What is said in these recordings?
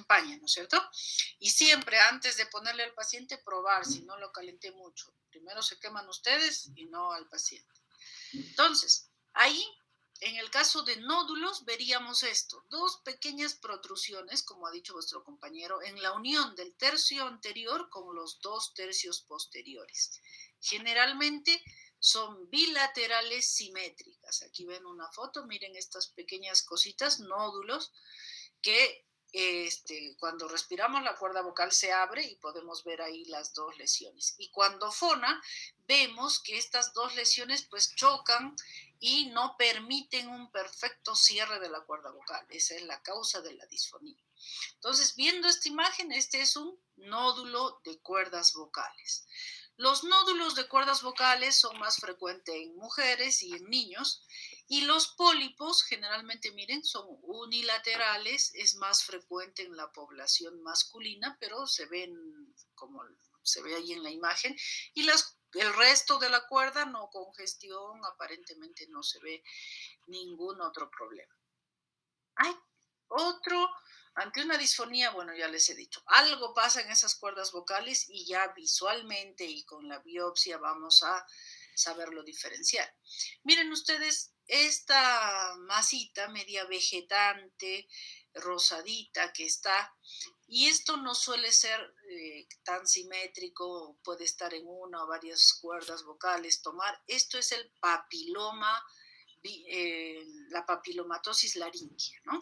campaña, ¿no es cierto? Y siempre antes de ponerle al paciente, probar si no lo calenté mucho. Primero se queman ustedes y no al paciente. Entonces, ahí, en el caso de nódulos, veríamos esto, dos pequeñas protrusiones, como ha dicho vuestro compañero, en la unión del tercio anterior con los dos tercios posteriores. Generalmente son bilaterales simétricas. Aquí ven una foto, miren estas pequeñas cositas, nódulos, que cuando respiramos la cuerda vocal se abre y podemos ver ahí las dos lesiones. Y cuando fona, vemos que estas dos lesiones pues chocan y no permiten un perfecto cierre de la cuerda vocal. Esa es la causa de la disfonía. Entonces, viendo esta imagen, este es un nódulo de cuerdas vocales. Los nódulos de cuerdas vocales son más frecuentes en mujeres y en niños, y los pólipos generalmente, miren, son unilaterales, es más frecuente en la población masculina, pero se ven como se ve ahí en la imagen, y el resto de la cuerda no congestión, aparentemente no se ve ningún otro problema. Hay otro, ante una disfonía, bueno, ya les he dicho, algo pasa en esas cuerdas vocales y ya visualmente y con la biopsia vamos a saberlo diferenciar. Miren ustedes esta masita media vegetante, rosadita que está, y esto no suele ser tan simétrico, puede estar en una o varias cuerdas vocales, tomar, esto es el papiloma, la papilomatosis laringia, ¿no?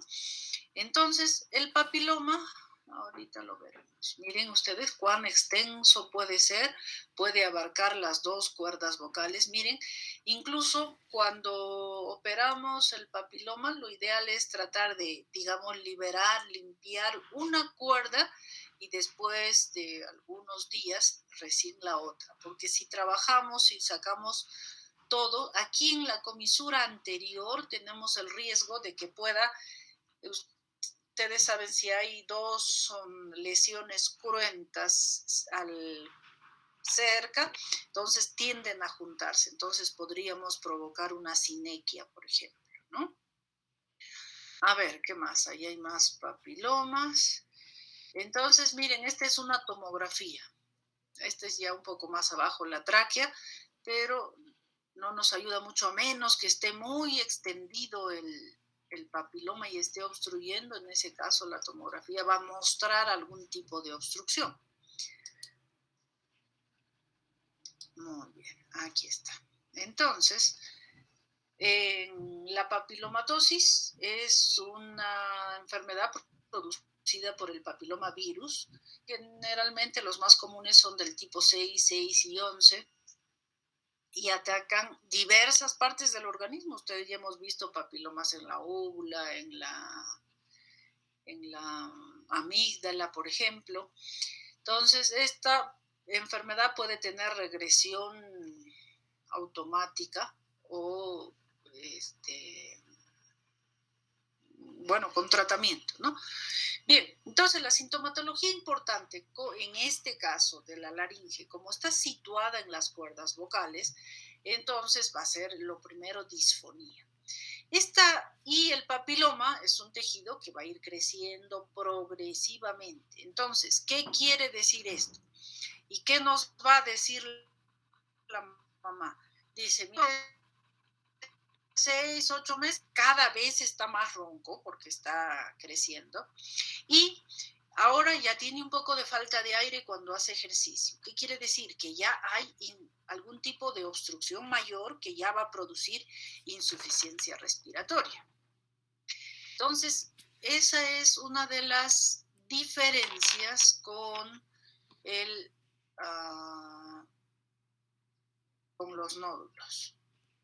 Entonces, el papiloma, ahorita lo veremos. Miren ustedes cuán extenso puede ser, puede abarcar las dos cuerdas vocales. Miren, incluso cuando operamos el papiloma, lo ideal es tratar de, digamos, liberar, limpiar una cuerda y después de algunos días recién la otra. Porque si trabajamos y sacamos todo, aquí en la comisura anterior tenemos el riesgo de que pueda, ustedes saben, si hay dos lesiones cruentas cerca, entonces tienden a juntarse, entonces podríamos provocar una sinequia, por ejemplo, ¿no? A ver, ¿qué más? Ahí hay más papilomas. Entonces, miren, esta es una tomografía. Esta es ya un poco más abajo la tráquea, pero no nos ayuda mucho, a menos que esté muy extendido el papiloma y esté obstruyendo. En ese caso, la tomografía va a mostrar algún tipo de obstrucción. Muy bien, aquí está. Entonces, la papilomatosis es una enfermedad producida por el papiloma virus. Generalmente los más comunes son del tipo 6, 6 y 11 y atacan diversas partes del organismo. Ustedes ya hemos visto papilomas en la óvula, en la amígdala, por ejemplo. Entonces, esta enfermedad puede tener regresión automática o bueno, con tratamiento, ¿no? Bien, entonces la sintomatología importante en este caso de la laringe, como está situada en las cuerdas vocales, entonces va a ser lo primero disfonía. Y el papiloma es un tejido que va a ir creciendo progresivamente. Entonces, ¿qué quiere decir esto? ¿Y qué nos va a decir la mamá? Dice, mira, 6, 8 meses, cada vez está más ronco porque está creciendo y ahora ya tiene un poco de falta de aire cuando hace ejercicio. ¿Qué quiere decir? Que ya hay algún tipo de obstrucción mayor que ya va a producir insuficiencia respiratoria. Entonces, esa es una de las diferencias con con los nódulos.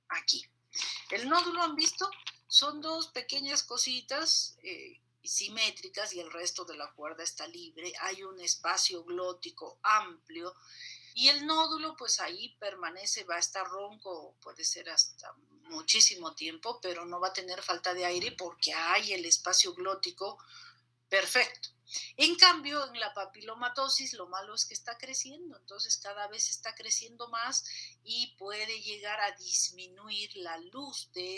Aquí. El nódulo, ¿han visto? Son dos pequeñas cositas simétricas y el resto de la cuerda está libre. Hay un espacio glótico amplio y el nódulo pues ahí permanece, va a estar ronco, puede ser hasta muchísimo tiempo, pero no va a tener falta de aire porque hay el espacio glótico perfecto. En cambio, en la papilomatosis lo malo es que está creciendo, entonces cada vez está creciendo más y puede llegar a disminuir la luz de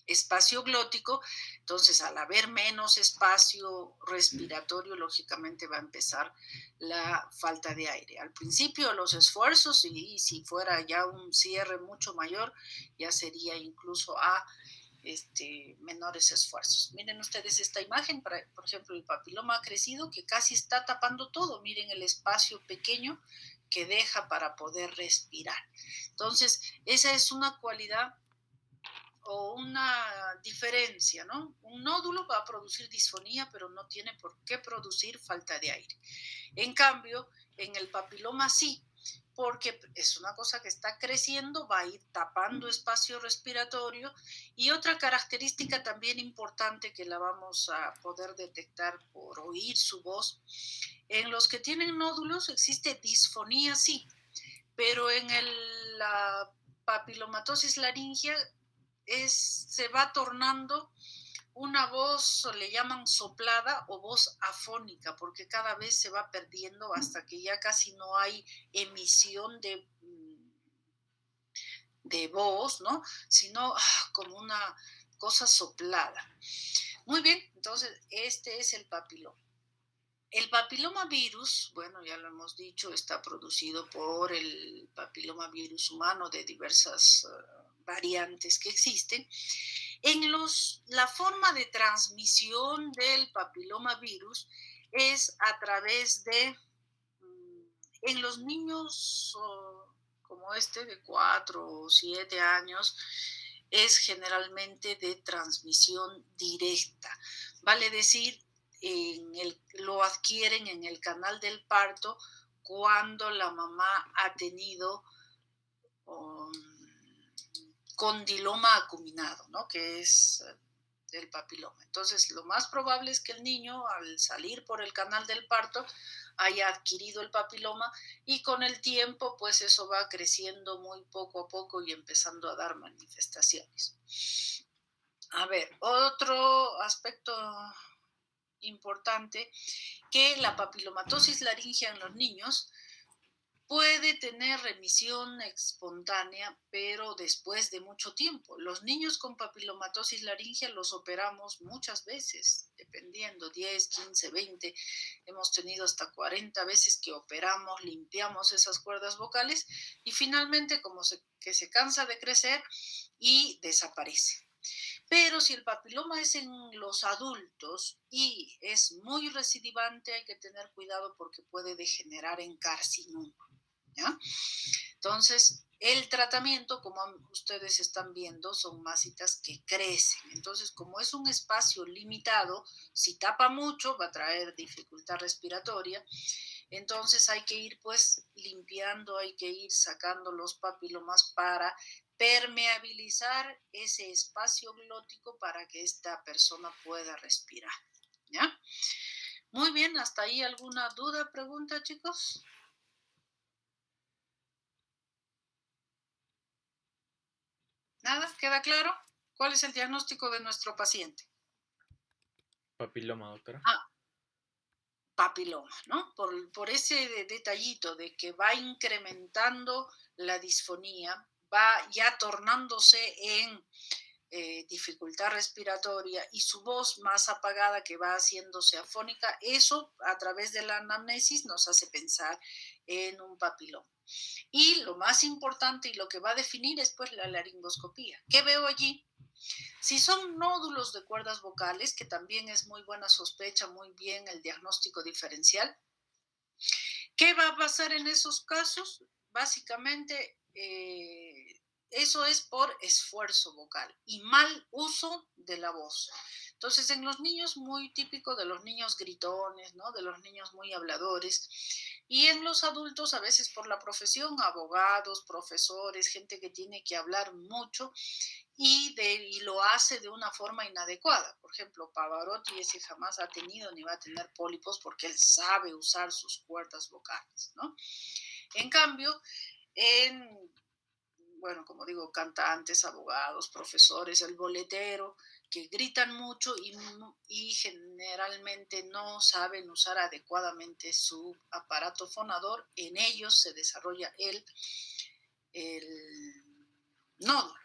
espacio glótico, entonces al haber menos espacio respiratorio, lógicamente va a empezar la falta de aire. Al principio los esfuerzos, y si fuera ya un cierre mucho mayor, ya sería incluso a menores esfuerzos. Miren ustedes esta imagen, por ejemplo, el papiloma ha crecido que casi está tapando todo. Miren el espacio pequeño que deja para poder respirar. Entonces, esa es una cualidad o una diferencia, ¿no? Un nódulo va a producir disfonía, pero no tiene por qué producir falta de aire. En cambio, en el papiloma sí, porque es una cosa que está creciendo, va a ir tapando espacio respiratorio. Y otra característica también importante que la vamos a poder detectar por oír su voz, en los que tienen nódulos existe disfonía, sí, pero en la papilomatosis laringea se va tornando una voz, le llaman soplada o voz afónica, porque cada vez se va perdiendo hasta que ya casi no hay emisión de voz, ¿no? Sino como una cosa soplada. Muy bien, entonces este es el papiloma. El papilomavirus, bueno, ya lo hemos dicho, está producido por el papilomavirus humano de diversas variantes que existen. La forma de transmisión del papilomavirus es a través en los niños como de 4 o 7 años, es generalmente de transmisión directa. Vale decir, lo adquieren en el canal del parto cuando la mamá ha tenido um, condiloma acuminado, ¿no? Que es del papiloma. Entonces, lo más probable es que el niño, al salir por el canal del parto, haya adquirido el papiloma y con el tiempo, pues eso va creciendo muy poco a poco y empezando a dar manifestaciones. A ver, otro aspecto importante, que la papilomatosis laringea en los niños puede tener remisión espontánea, pero después de mucho tiempo. Los niños con papilomatosis laringea los operamos muchas veces, dependiendo, 10, 15, 20. Hemos tenido hasta 40 veces que operamos, limpiamos esas cuerdas vocales y finalmente que se cansa de crecer y desaparece. Pero si el papiloma es en los adultos y es muy recidivante, hay que tener cuidado porque puede degenerar en carcinoma. ¿Ya? Entonces, el tratamiento, como ustedes están viendo, son masitas que crecen. Entonces, como es un espacio limitado, si tapa mucho va a traer dificultad respiratoria. Entonces hay que ir pues limpiando, hay que ir sacando los papilomas para permeabilizar ese espacio glótico para que esta persona pueda respirar. ¿Ya? Muy bien, hasta ahí alguna duda, pregunta, chicos. ¿Nada? ¿Queda claro? ¿Cuál es el diagnóstico de nuestro paciente? Papiloma, doctora. Papiloma, ¿no? Por ese detallito de que va incrementando la disfonía, va ya tornándose en dificultad respiratoria y su voz más apagada que va haciéndose afónica, eso a través de la anamnesis nos hace pensar en un papiloma. Y lo más importante y lo que va a definir es pues la laringoscopía. ¿Qué veo allí? Si son nódulos de cuerdas vocales, que también es muy buena sospecha, muy bien el diagnóstico diferencial, ¿qué va a pasar en esos casos? Básicamente, eso es por esfuerzo vocal y mal uso de la voz. Entonces, en los niños, muy típico de los niños gritones, ¿no? De los niños muy habladores. Y en los adultos, a veces por la profesión, abogados, profesores, gente que tiene que hablar mucho y lo hace de una forma inadecuada. Por ejemplo, Pavarotti ese jamás ha tenido ni va a tener pólipos porque él sabe usar sus cuerdas vocales, ¿no? En cambio, bueno, como digo, cantantes, abogados, profesores, el boletero, que gritan mucho y generalmente no saben usar adecuadamente su aparato fonador, en ellos se desarrolla el nódulo.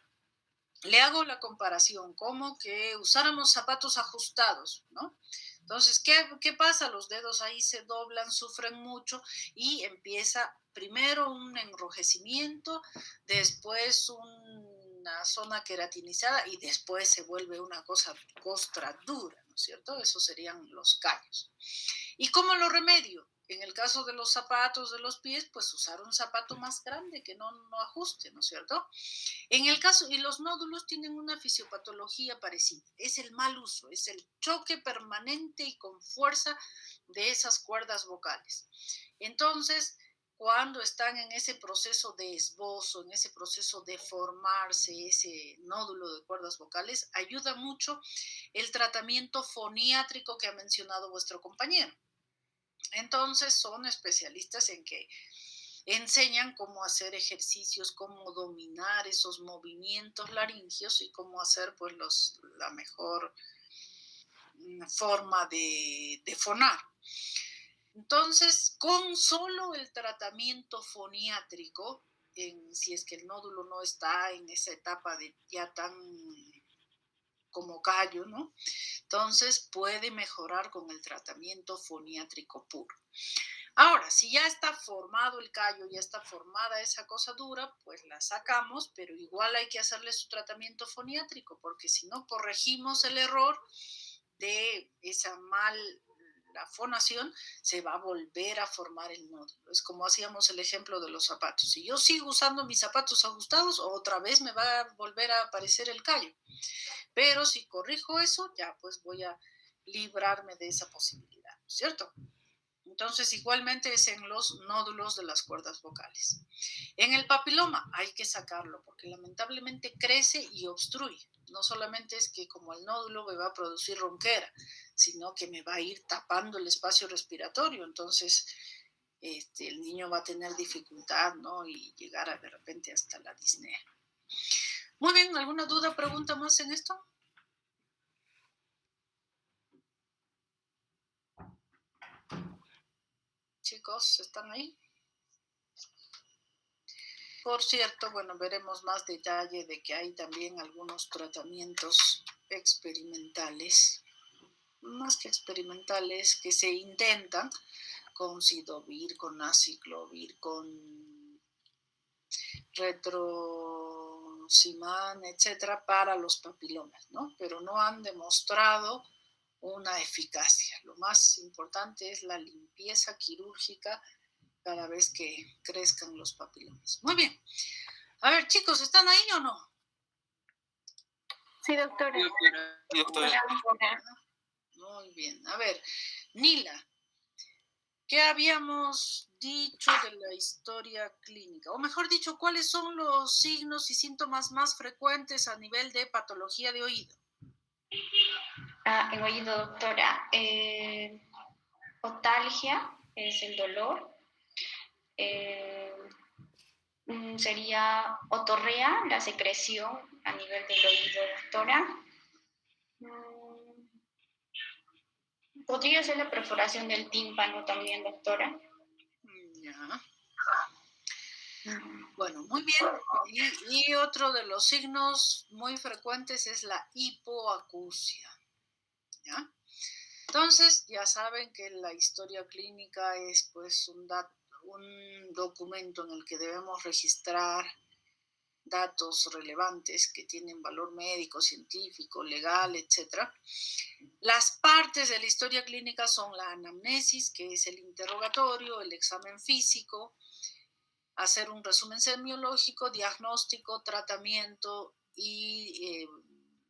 le hago la comparación, como que usáramos zapatos ajustados, ¿no? Entonces, ¿qué pasa? Los dedos ahí se doblan, sufren mucho y empieza primero un enrojecimiento, después una zona queratinizada y después se vuelve una costra dura, ¿no es cierto? Esos serían los callos. ¿Y cómo lo remedio? En el caso de los zapatos de los pies, pues usar un zapato más grande que no ajuste, ¿no es cierto? En el caso, y los nódulos tienen una fisiopatología parecida, es el mal uso, es el choque permanente y con fuerza de esas cuerdas vocales. Entonces, cuando están en ese proceso de esbozo, en ese proceso de formarse ese nódulo de cuerdas vocales, ayuda mucho el tratamiento foniátrico que ha mencionado vuestro compañero. Entonces, son especialistas en que enseñan cómo hacer ejercicios, cómo dominar esos movimientos laringios y cómo hacer pues la mejor forma de fonar. Entonces, con solo el tratamiento foniátrico, si es que el nódulo no está en esa etapa de ya tan como callo, ¿no? Entonces puede mejorar con el tratamiento foniátrico puro. Ahora, si ya está formado el callo, ya está formada esa cosa dura, pues la sacamos, pero igual hay que hacerle su tratamiento foniátrico, porque si no corregimos el error de esa la fonación, se va a volver a formar el nódulo. Es como hacíamos el ejemplo de los zapatos. Si yo sigo usando mis zapatos ajustados, otra vez me va a volver a aparecer el callo. Pero si corrijo eso, ya pues voy a librarme de esa posibilidad, ¿cierto? Entonces, igualmente es en los nódulos de las cuerdas vocales. En el papiloma hay que sacarlo porque lamentablemente crece y obstruye. No solamente es que como el nódulo me va a producir ronquera, sino que me va a ir tapando el espacio respiratorio. Entonces, el niño va a tener dificultad, ¿no? Y llegar de repente hasta la disnea. Muy bien, ¿alguna duda, pregunta más en esto? Chicos, ¿están ahí? Por cierto, bueno, veremos más detalle de que hay también algunos tratamientos experimentales, más que experimentales, que se intentan con sidovir, con aciclovir, con retrosiman, etcétera, para los papilomas, ¿no? Pero no han demostrado una eficacia. Lo más importante es la limpieza quirúrgica cada vez que crezcan los papilomas. Muy bien. A ver, chicos, ¿están ahí o no? Sí, doctora. Sí, doctora. Muy bien. A ver, Nila, ¿qué habíamos dicho de la historia clínica? O mejor dicho, ¿cuáles son los signos y síntomas más frecuentes a nivel de patología de oído? En oído, doctora. Otalgia es el dolor. Sería otorrea, la secreción a nivel del oído, doctora. Podría ser la perforación del tímpano también, doctora. Ya. Bueno, muy bien. Y otro de los signos muy frecuentes es la hipoacusia. ¿Ya? Entonces, ya saben que la historia clínica es pues un documento en el que debemos registrar datos relevantes que tienen valor médico, científico, legal, etc. Las partes de la historia clínica son la anamnesis, que es el interrogatorio, el examen físico, hacer un resumen semiológico, diagnóstico, tratamiento y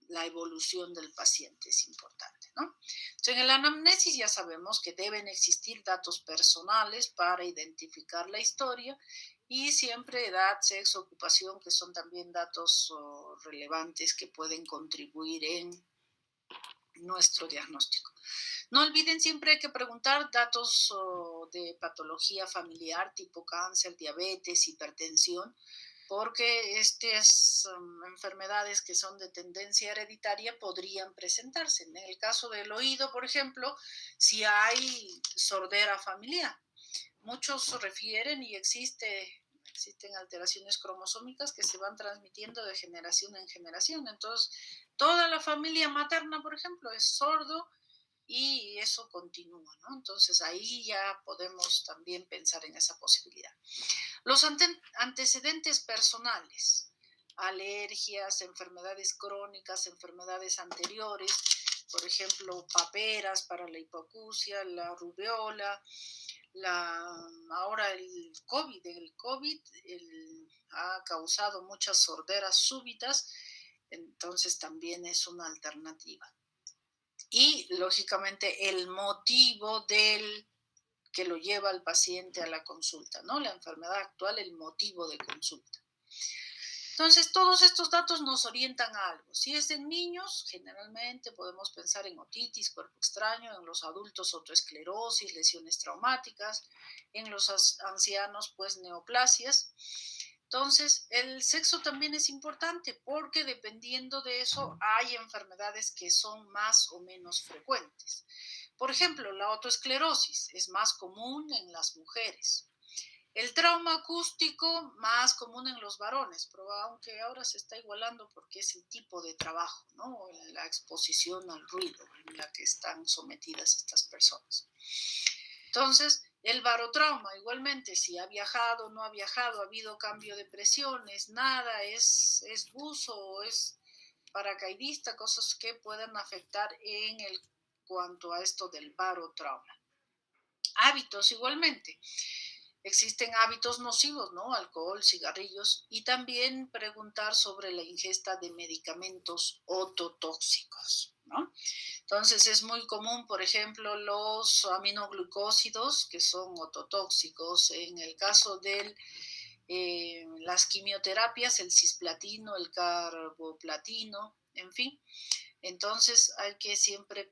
la evolución del paciente es importante, ¿no? Entonces, en el anamnesis ya sabemos que deben existir datos personales para identificar la historia y siempre edad, sexo, ocupación, que son también datos relevantes que pueden contribuir en nuestro diagnóstico. No olviden, siempre hay que preguntar datos de patología familiar tipo cáncer, diabetes, hipertensión, porque estas enfermedades que son de tendencia hereditaria podrían presentarse. En el caso del oído, por ejemplo, si hay sordera familiar. Muchos refieren y existe Existen alteraciones cromosómicas que se van transmitiendo de generación en generación. Entonces, toda la familia materna, por ejemplo, es sordo y eso continúa, ¿no? Entonces, ahí ya podemos también pensar en esa posibilidad. Los antecedentes personales, alergias, enfermedades crónicas, enfermedades anteriores, por ejemplo, paperas para la hipoacusia, la rubiola, ahora el COVID ha causado muchas sorderas súbitas, entonces también es una alternativa. Y lógicamente el motivo del que lo lleva al paciente a la consulta, ¿no? La enfermedad actual, el motivo de consulta. Entonces, todos estos datos nos orientan a algo. Si es en niños, generalmente podemos pensar en otitis, cuerpo extraño, en los adultos autoesclerosis, lesiones traumáticas, en los ancianos, pues neoplasias. Entonces, el sexo también es importante porque dependiendo de eso hay enfermedades que son más o menos frecuentes. Por ejemplo, la autoesclerosis es más común en las mujeres. El trauma acústico más común en los varones, pero aunque ahora se está igualando porque es el tipo de trabajo, ¿no? La exposición al ruido en la que están sometidas estas personas. Entonces, el barotrauma, igualmente, si ha viajado o no ha viajado, ha habido cambio de presiones, nada, es buzo o es paracaidista, cosas que puedan afectar en cuanto a esto del barotrauma. Hábitos, igualmente. Existen hábitos nocivos, ¿no? Alcohol, cigarrillos, y también preguntar sobre la ingesta de medicamentos ototóxicos, ¿no? Entonces es muy común, por ejemplo, los aminoglucósidos, que son ototóxicos. En el caso de las quimioterapias, el cisplatino, el carboplatino, en fin. Entonces hay que siempre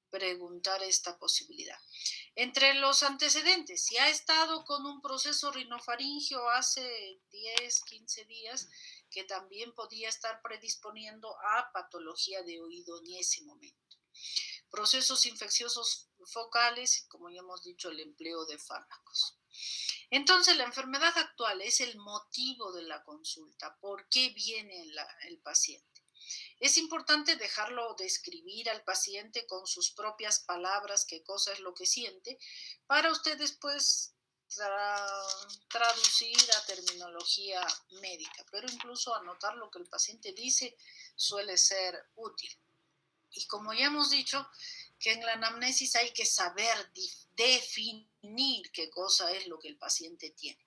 preguntar esta posibilidad. Entre los antecedentes, si ha estado con un proceso rinofaringeo hace 10, 15 días, que también podía estar predisponiendo a patología de oído en ese momento. Procesos infecciosos focales, como ya hemos dicho, el empleo de fármacos. Entonces, la enfermedad actual es el motivo de la consulta. ¿Por qué viene el paciente? Es importante dejarlo describir al paciente con sus propias palabras qué cosa es lo que siente, para usted después traducir a terminología médica, pero incluso anotar lo que el paciente dice suele ser útil. Y como ya hemos dicho, que en la anamnesis hay que saber definir qué cosa es lo que el paciente tiene.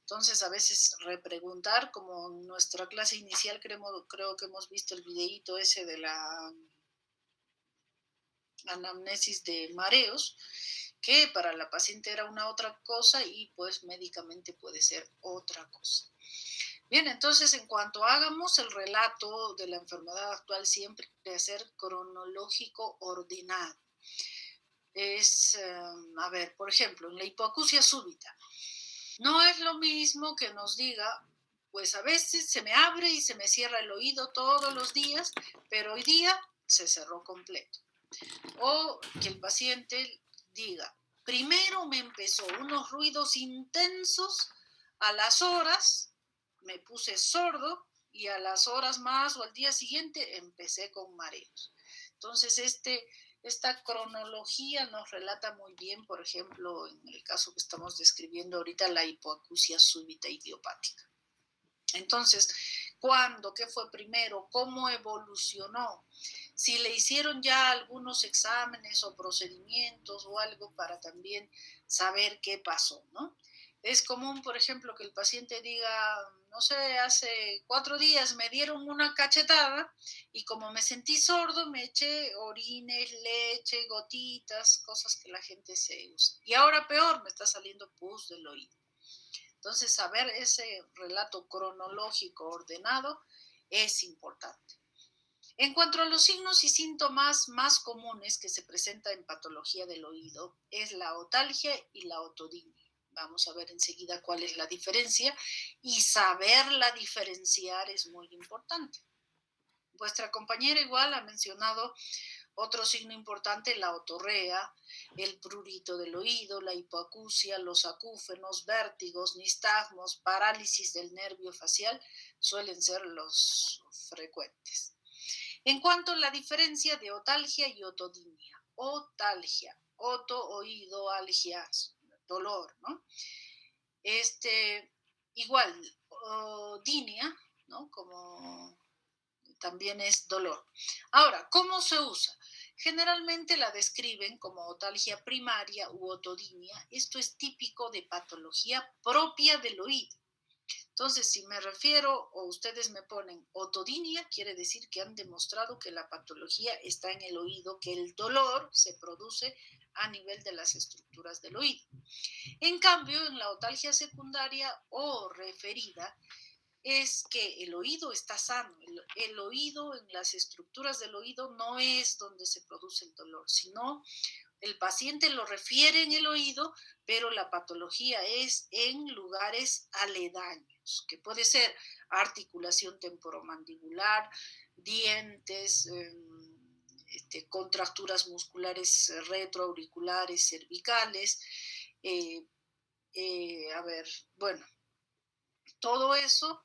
Entonces, a veces repreguntar, como en nuestra clase inicial creo que hemos visto el videíto ese de la anamnesis de mareos, que para la paciente era una otra cosa y pues médicamente puede ser otra cosa. Bien, entonces en cuanto hagamos el relato de la enfermedad actual, siempre debe ser cronológico ordenado. A ver, por ejemplo, en la hipoacusia súbita, no es lo mismo que nos diga, pues a veces se me abre y se me cierra el oído todos los días, pero hoy día se cerró completo. O que el paciente diga, primero me empezó unos ruidos intensos, a las horas me puse sordo y a las horas más o al día siguiente empecé con mareos. Entonces, esta cronología nos relata muy bien, por ejemplo, en el caso que estamos describiendo ahorita, la hipoacusia súbita idiopática. Entonces, ¿cuándo? ¿Qué fue primero? ¿Cómo evolucionó? Si le hicieron ya algunos exámenes o procedimientos o algo para también saber qué pasó, ¿no? Es común, por ejemplo, que el paciente diga, no sé, hace 4 días me dieron una cachetada y como me sentí sordo me eché orines, leche, gotitas, cosas que la gente se usa. Y ahora peor, me está saliendo pus del oído. Entonces, saber ese relato cronológico ordenado es importante. En cuanto a los signos y síntomas más comunes que se presentan en patología del oído, es la otalgia y la otodinia. Vamos a ver enseguida cuál es la diferencia y saberla diferenciar es muy importante. Vuestra compañera igual ha mencionado Otro signo importante, la otorrea, el prurito del oído, la hipoacusia, los acúfenos, vértigos, nistagmos, parálisis del nervio facial suelen ser los frecuentes. En cuanto a la diferencia de otalgia y otodinia, otalgia, oto, oído, algia, dolor, ¿no? Igual, dinia, ¿no? Como también es dolor. Ahora, ¿cómo se usa? Generalmente la describen como otalgia primaria u otodinia. Esto es típico de patología propia del oído. Entonces, si me refiero o ustedes me ponen otodinia, quiere decir que han demostrado que la patología está en el oído, que el dolor se produce a nivel de las estructuras del oído. En cambio, en la otalgia secundaria o referida, es que el oído está sano. El oído, en las estructuras del oído, no es donde se produce el dolor, sino el paciente lo refiere en el oído, pero la patología es en lugares aledaños, que puede ser articulación temporomandibular, dientes, contracturas musculares retroauriculares, cervicales, a ver, bueno, todo eso,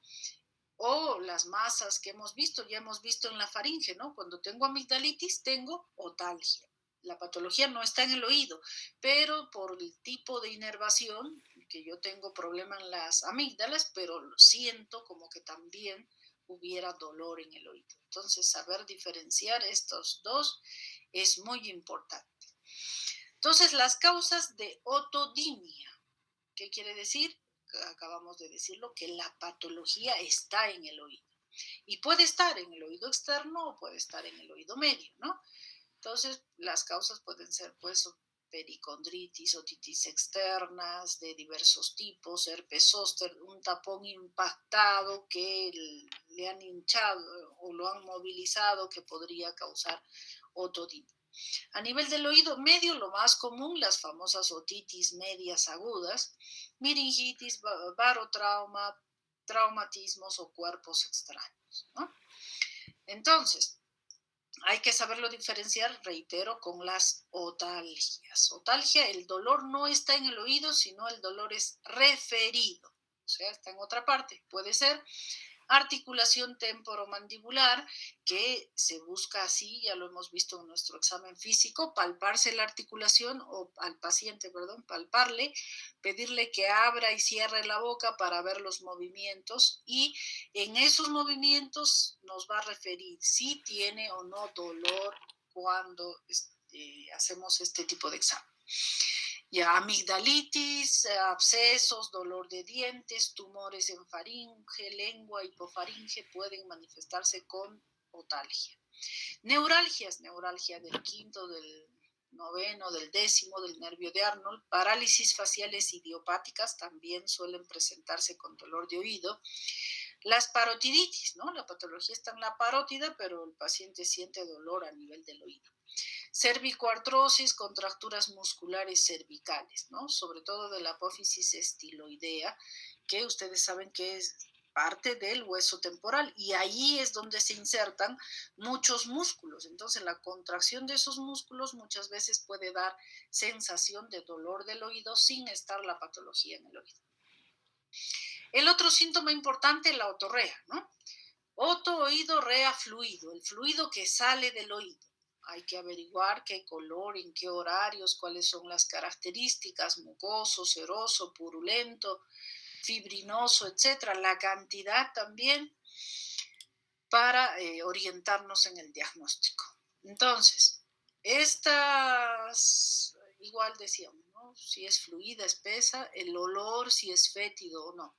o las masas que hemos visto, ya hemos visto en la faringe, ¿no? Cuando tengo amigdalitis, tengo otalgia. La patología no está en el oído, pero por el tipo de inervación, que yo tengo problema en las amígdalas, pero siento como que también hubiera dolor en el oído. Entonces, saber diferenciar estos dos es muy importante. Entonces, las causas de otodinia, ¿qué quiere decir? Acabamos de decirlo, que la patología está en el oído. Y puede estar en el oído externo o puede estar en el oído medio, ¿no? Entonces, las causas pueden ser, pues, pericondritis, otitis externas de diversos tipos, herpes zóster, un tapón impactado que le han hinchado o lo han movilizado que podría causar otodinia. A nivel del oído medio, lo más común, las famosas otitis medias agudas, meningitis, barotrauma, traumatismos o cuerpos extraños, ¿no? Entonces, hay que saberlo diferenciar, reitero, con las otalgias. Otalgia, el dolor no está en el oído, sino el dolor es referido, o sea, está en otra parte. Puede ser articulación temporomandibular, que se busca así, ya lo hemos visto en nuestro examen físico, palparse la articulación o al paciente, perdón, palparle, pedirle que abra y cierre la boca para ver los movimientos y en esos movimientos nos va a referir si tiene o no dolor cuando hacemos este tipo de examen. Ya, amigdalitis, abscesos, dolor de dientes, tumores en faringe, lengua, hipofaringe pueden manifestarse con otalgia. Neuralgias, neuralgia del quinto, del noveno, del décimo, del nervio de Arnold, parálisis faciales idiopáticas también suelen presentarse con dolor de oído. Las parotiditis, ¿no? La patología está en la parótida, pero el paciente siente dolor a nivel del oído. Cervicoartrosis, contracturas musculares cervicales, ¿no? Sobre todo de la apófisis estiloidea, que ustedes saben que es parte del hueso temporal y ahí es donde se insertan muchos músculos. Entonces la contracción de esos músculos muchas veces puede dar sensación de dolor del oído sin estar la patología en el oído. El otro síntoma importante es la otorrea, ¿no? Oto, oído, rea, fluido, el fluido que sale del oído. Hay que averiguar qué color, en qué horarios, cuáles son las características, mucoso, seroso, purulento, fibrinoso, etcétera, la cantidad también para orientarnos en el diagnóstico. Entonces, estas, igual decíamos, ¿no? Si es fluida, espesa, el olor, si es fétido o no.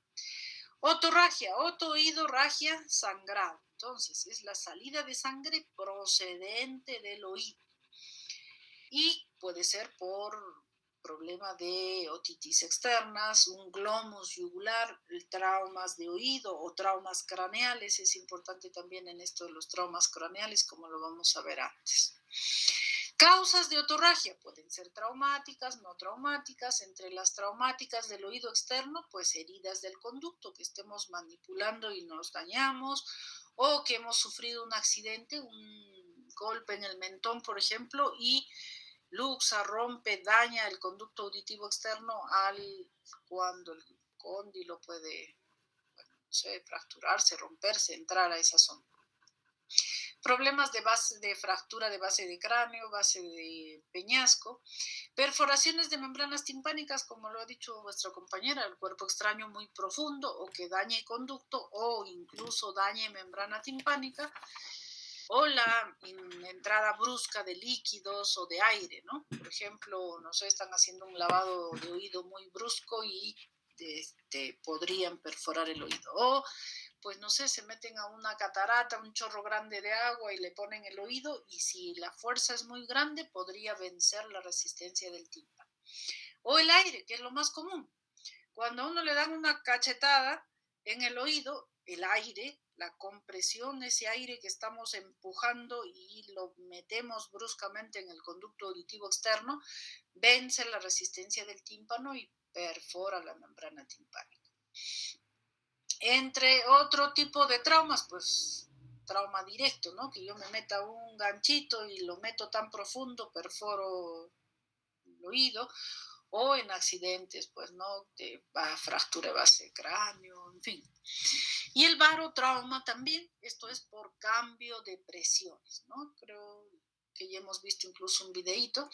Otorragia, oto-oído, ragia, sangrado. Entonces, es la salida de sangre procedente del oído. Y puede ser por problema de otitis externas, un glomus yugular, traumas de oído o traumas craneales. Es importante también en esto de los traumas craneales, como lo vamos a ver antes. Causas de otorragia pueden ser traumáticas, no traumáticas. Entre las traumáticas del oído externo, pues heridas del conducto, que estemos manipulando y nos dañamos, o que hemos sufrido un accidente, golpe en el mentón, por ejemplo, y luxa, rompe, daña el conducto auditivo externo cuando el cóndilo puede, bueno, no sé, fracturarse, romperse, entrar a esa zona. Problemas de fractura de base de cráneo, base de peñasco, perforaciones de membranas timpánicas, como lo ha dicho vuestra compañera, el cuerpo extraño muy profundo o que dañe conducto o incluso dañe membrana timpánica, o la entrada brusca de líquidos o de aire, ¿no? Por ejemplo, no sé, están haciendo un lavado de oído muy brusco y podrían perforar el oído. O, pues no sé, se meten a una catarata, un chorro grande de agua y le ponen el oído y si la fuerza es muy grande podría vencer la resistencia del tímpano. O el aire, que es lo más común. Cuando a uno le dan una cachetada en el oído, el aire, la compresión, ese aire que estamos empujando y lo metemos bruscamente en el conducto auditivo externo, vence la resistencia del tímpano y perfora la membrana timpánica. Entre otro tipo de traumas, pues trauma directo, ¿no? Que yo me meta un ganchito y lo meto tan profundo, perforo el oído, o en accidentes, pues, ¿no? De fractura de base de cráneo, en fin. Y el barotrauma también, esto es por cambio de presiones, ¿no? Creo que ya hemos visto incluso un videíto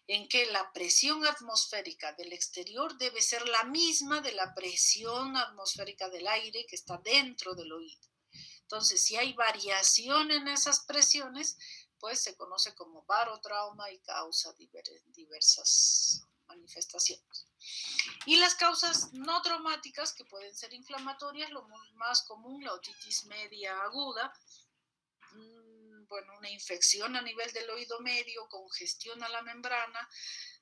en que la presión atmosférica del exterior debe ser la misma de la presión atmosférica del aire que está dentro del oído. Entonces, si hay variación en esas presiones, pues se conoce como barotrauma y causa diversas manifestaciones. Y las causas no traumáticas, que pueden ser inflamatorias, lo más común, la otitis media aguda, bueno, una infección a nivel del oído medio, congestiona la membrana,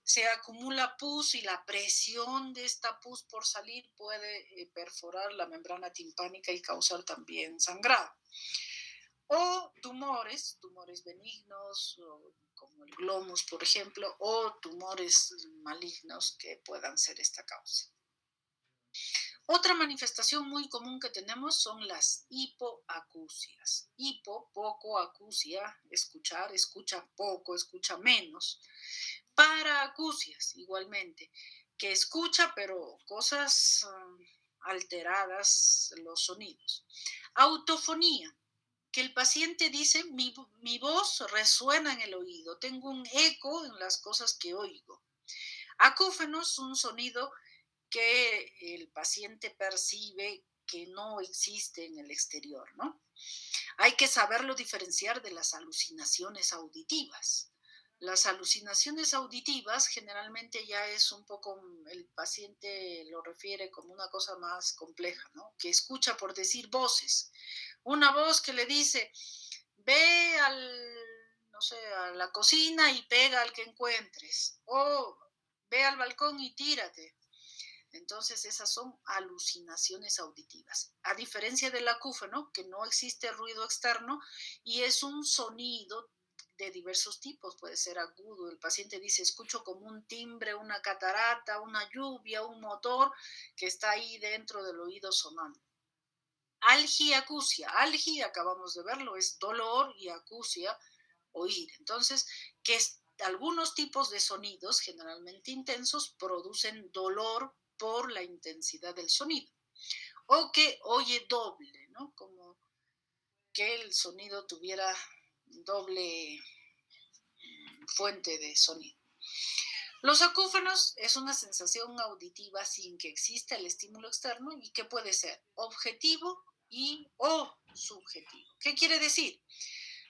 se acumula pus y la presión de esta pus por salir puede perforar la membrana timpánica y causar también sangrado. O tumores benignos, como el glomus, por ejemplo, o tumores malignos que puedan ser esta causa. Otra manifestación muy común que tenemos son las hipoacusias. Hipo, poco, acusia, escuchar, escucha poco, escucha menos. Paraacusias, igualmente, que escucha pero cosas alteradas los sonidos. Autofonía, que el paciente dice, mi voz resuena en el oído, tengo un eco en las cosas que oigo. Acúfenos, un sonido que el paciente percibe que no existe en el exterior, ¿no? Hay que saberlo diferenciar de las alucinaciones auditivas. Las alucinaciones auditivas generalmente ya es un poco, el paciente lo refiere como una cosa más compleja, ¿no? Que escucha por decir voces. Una voz que le dice, ve no sé, a la cocina y pega al que encuentres. O ve al balcón y tírate. Entonces esas son alucinaciones auditivas. A diferencia del acúfeno, que no existe ruido externo y es un sonido de diversos tipos, puede ser agudo. El paciente dice, escucho como un timbre, una catarata, una lluvia, un motor que está ahí dentro del oído sonando. Algiacusia, algia, acabamos de verlo, es dolor y acusia, oír. Entonces, algunos tipos de sonidos, generalmente intensos, producen dolor por la intensidad del sonido. O que oye doble, ¿no? Como que el sonido tuviera doble fuente de sonido. Los acúfenos es una sensación auditiva sin que exista el estímulo externo y que puede ser objetivo o subjetivo. ¿Qué quiere decir?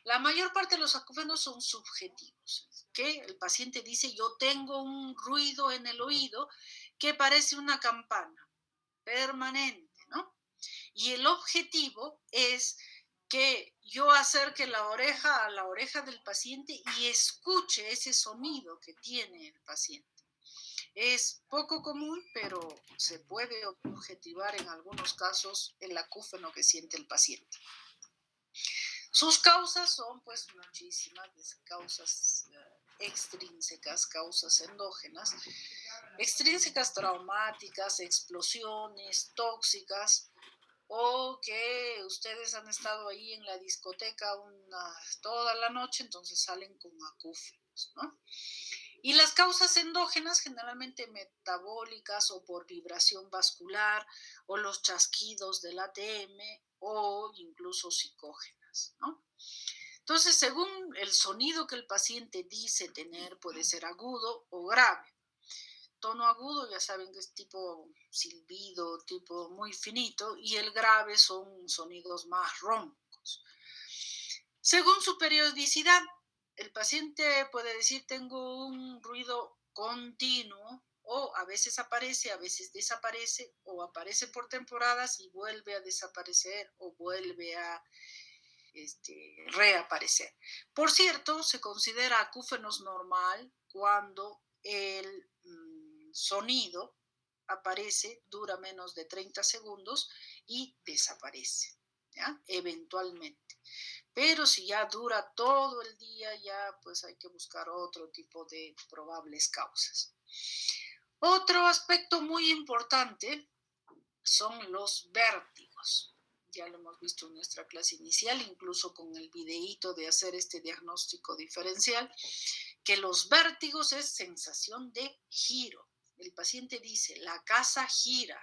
La mayor parte de los acúfenos son subjetivos, que el paciente dice, yo tengo un ruido en el oído que parece una campana permanente, ¿no? Y el objetivo es que yo acerque la oreja a la oreja del paciente y escuche ese sonido que tiene el paciente. Es poco común, pero se puede objetivar en algunos casos el acúfeno que siente el paciente. Sus causas son pues muchísimas, causas extrínsecas, causas endógenas, extrínsecas traumáticas, explosiones, tóxicas, o que ustedes han estado ahí en la discoteca toda la noche, entonces salen con acúfenos, ¿no? Y las causas endógenas, generalmente metabólicas o por vibración vascular, o los chasquidos del ATM, o incluso psicógenas, ¿no? Entonces, según el sonido que el paciente dice tener, puede ser agudo o grave. Tono agudo, ya saben que es tipo silbido, tipo muy finito, y el grave son sonidos más roncos. Según su periodicidad, el paciente puede decir tengo un ruido continuo, o a veces aparece, a veces desaparece, o aparece por temporadas y vuelve a desaparecer o vuelve a reaparecer. Por cierto, se considera acúfenos normal cuando el sonido aparece, dura menos de 30 segundos y desaparece, ¿ya? Eventualmente. Pero si ya dura todo el día, ya pues hay que buscar otro tipo de probables causas. Otro aspecto muy importante son los vértigos. Ya lo hemos visto en nuestra clase inicial, incluso con el videíto de hacer este diagnóstico diferencial, que los vértigos es sensación de giro. El paciente dice, la casa gira,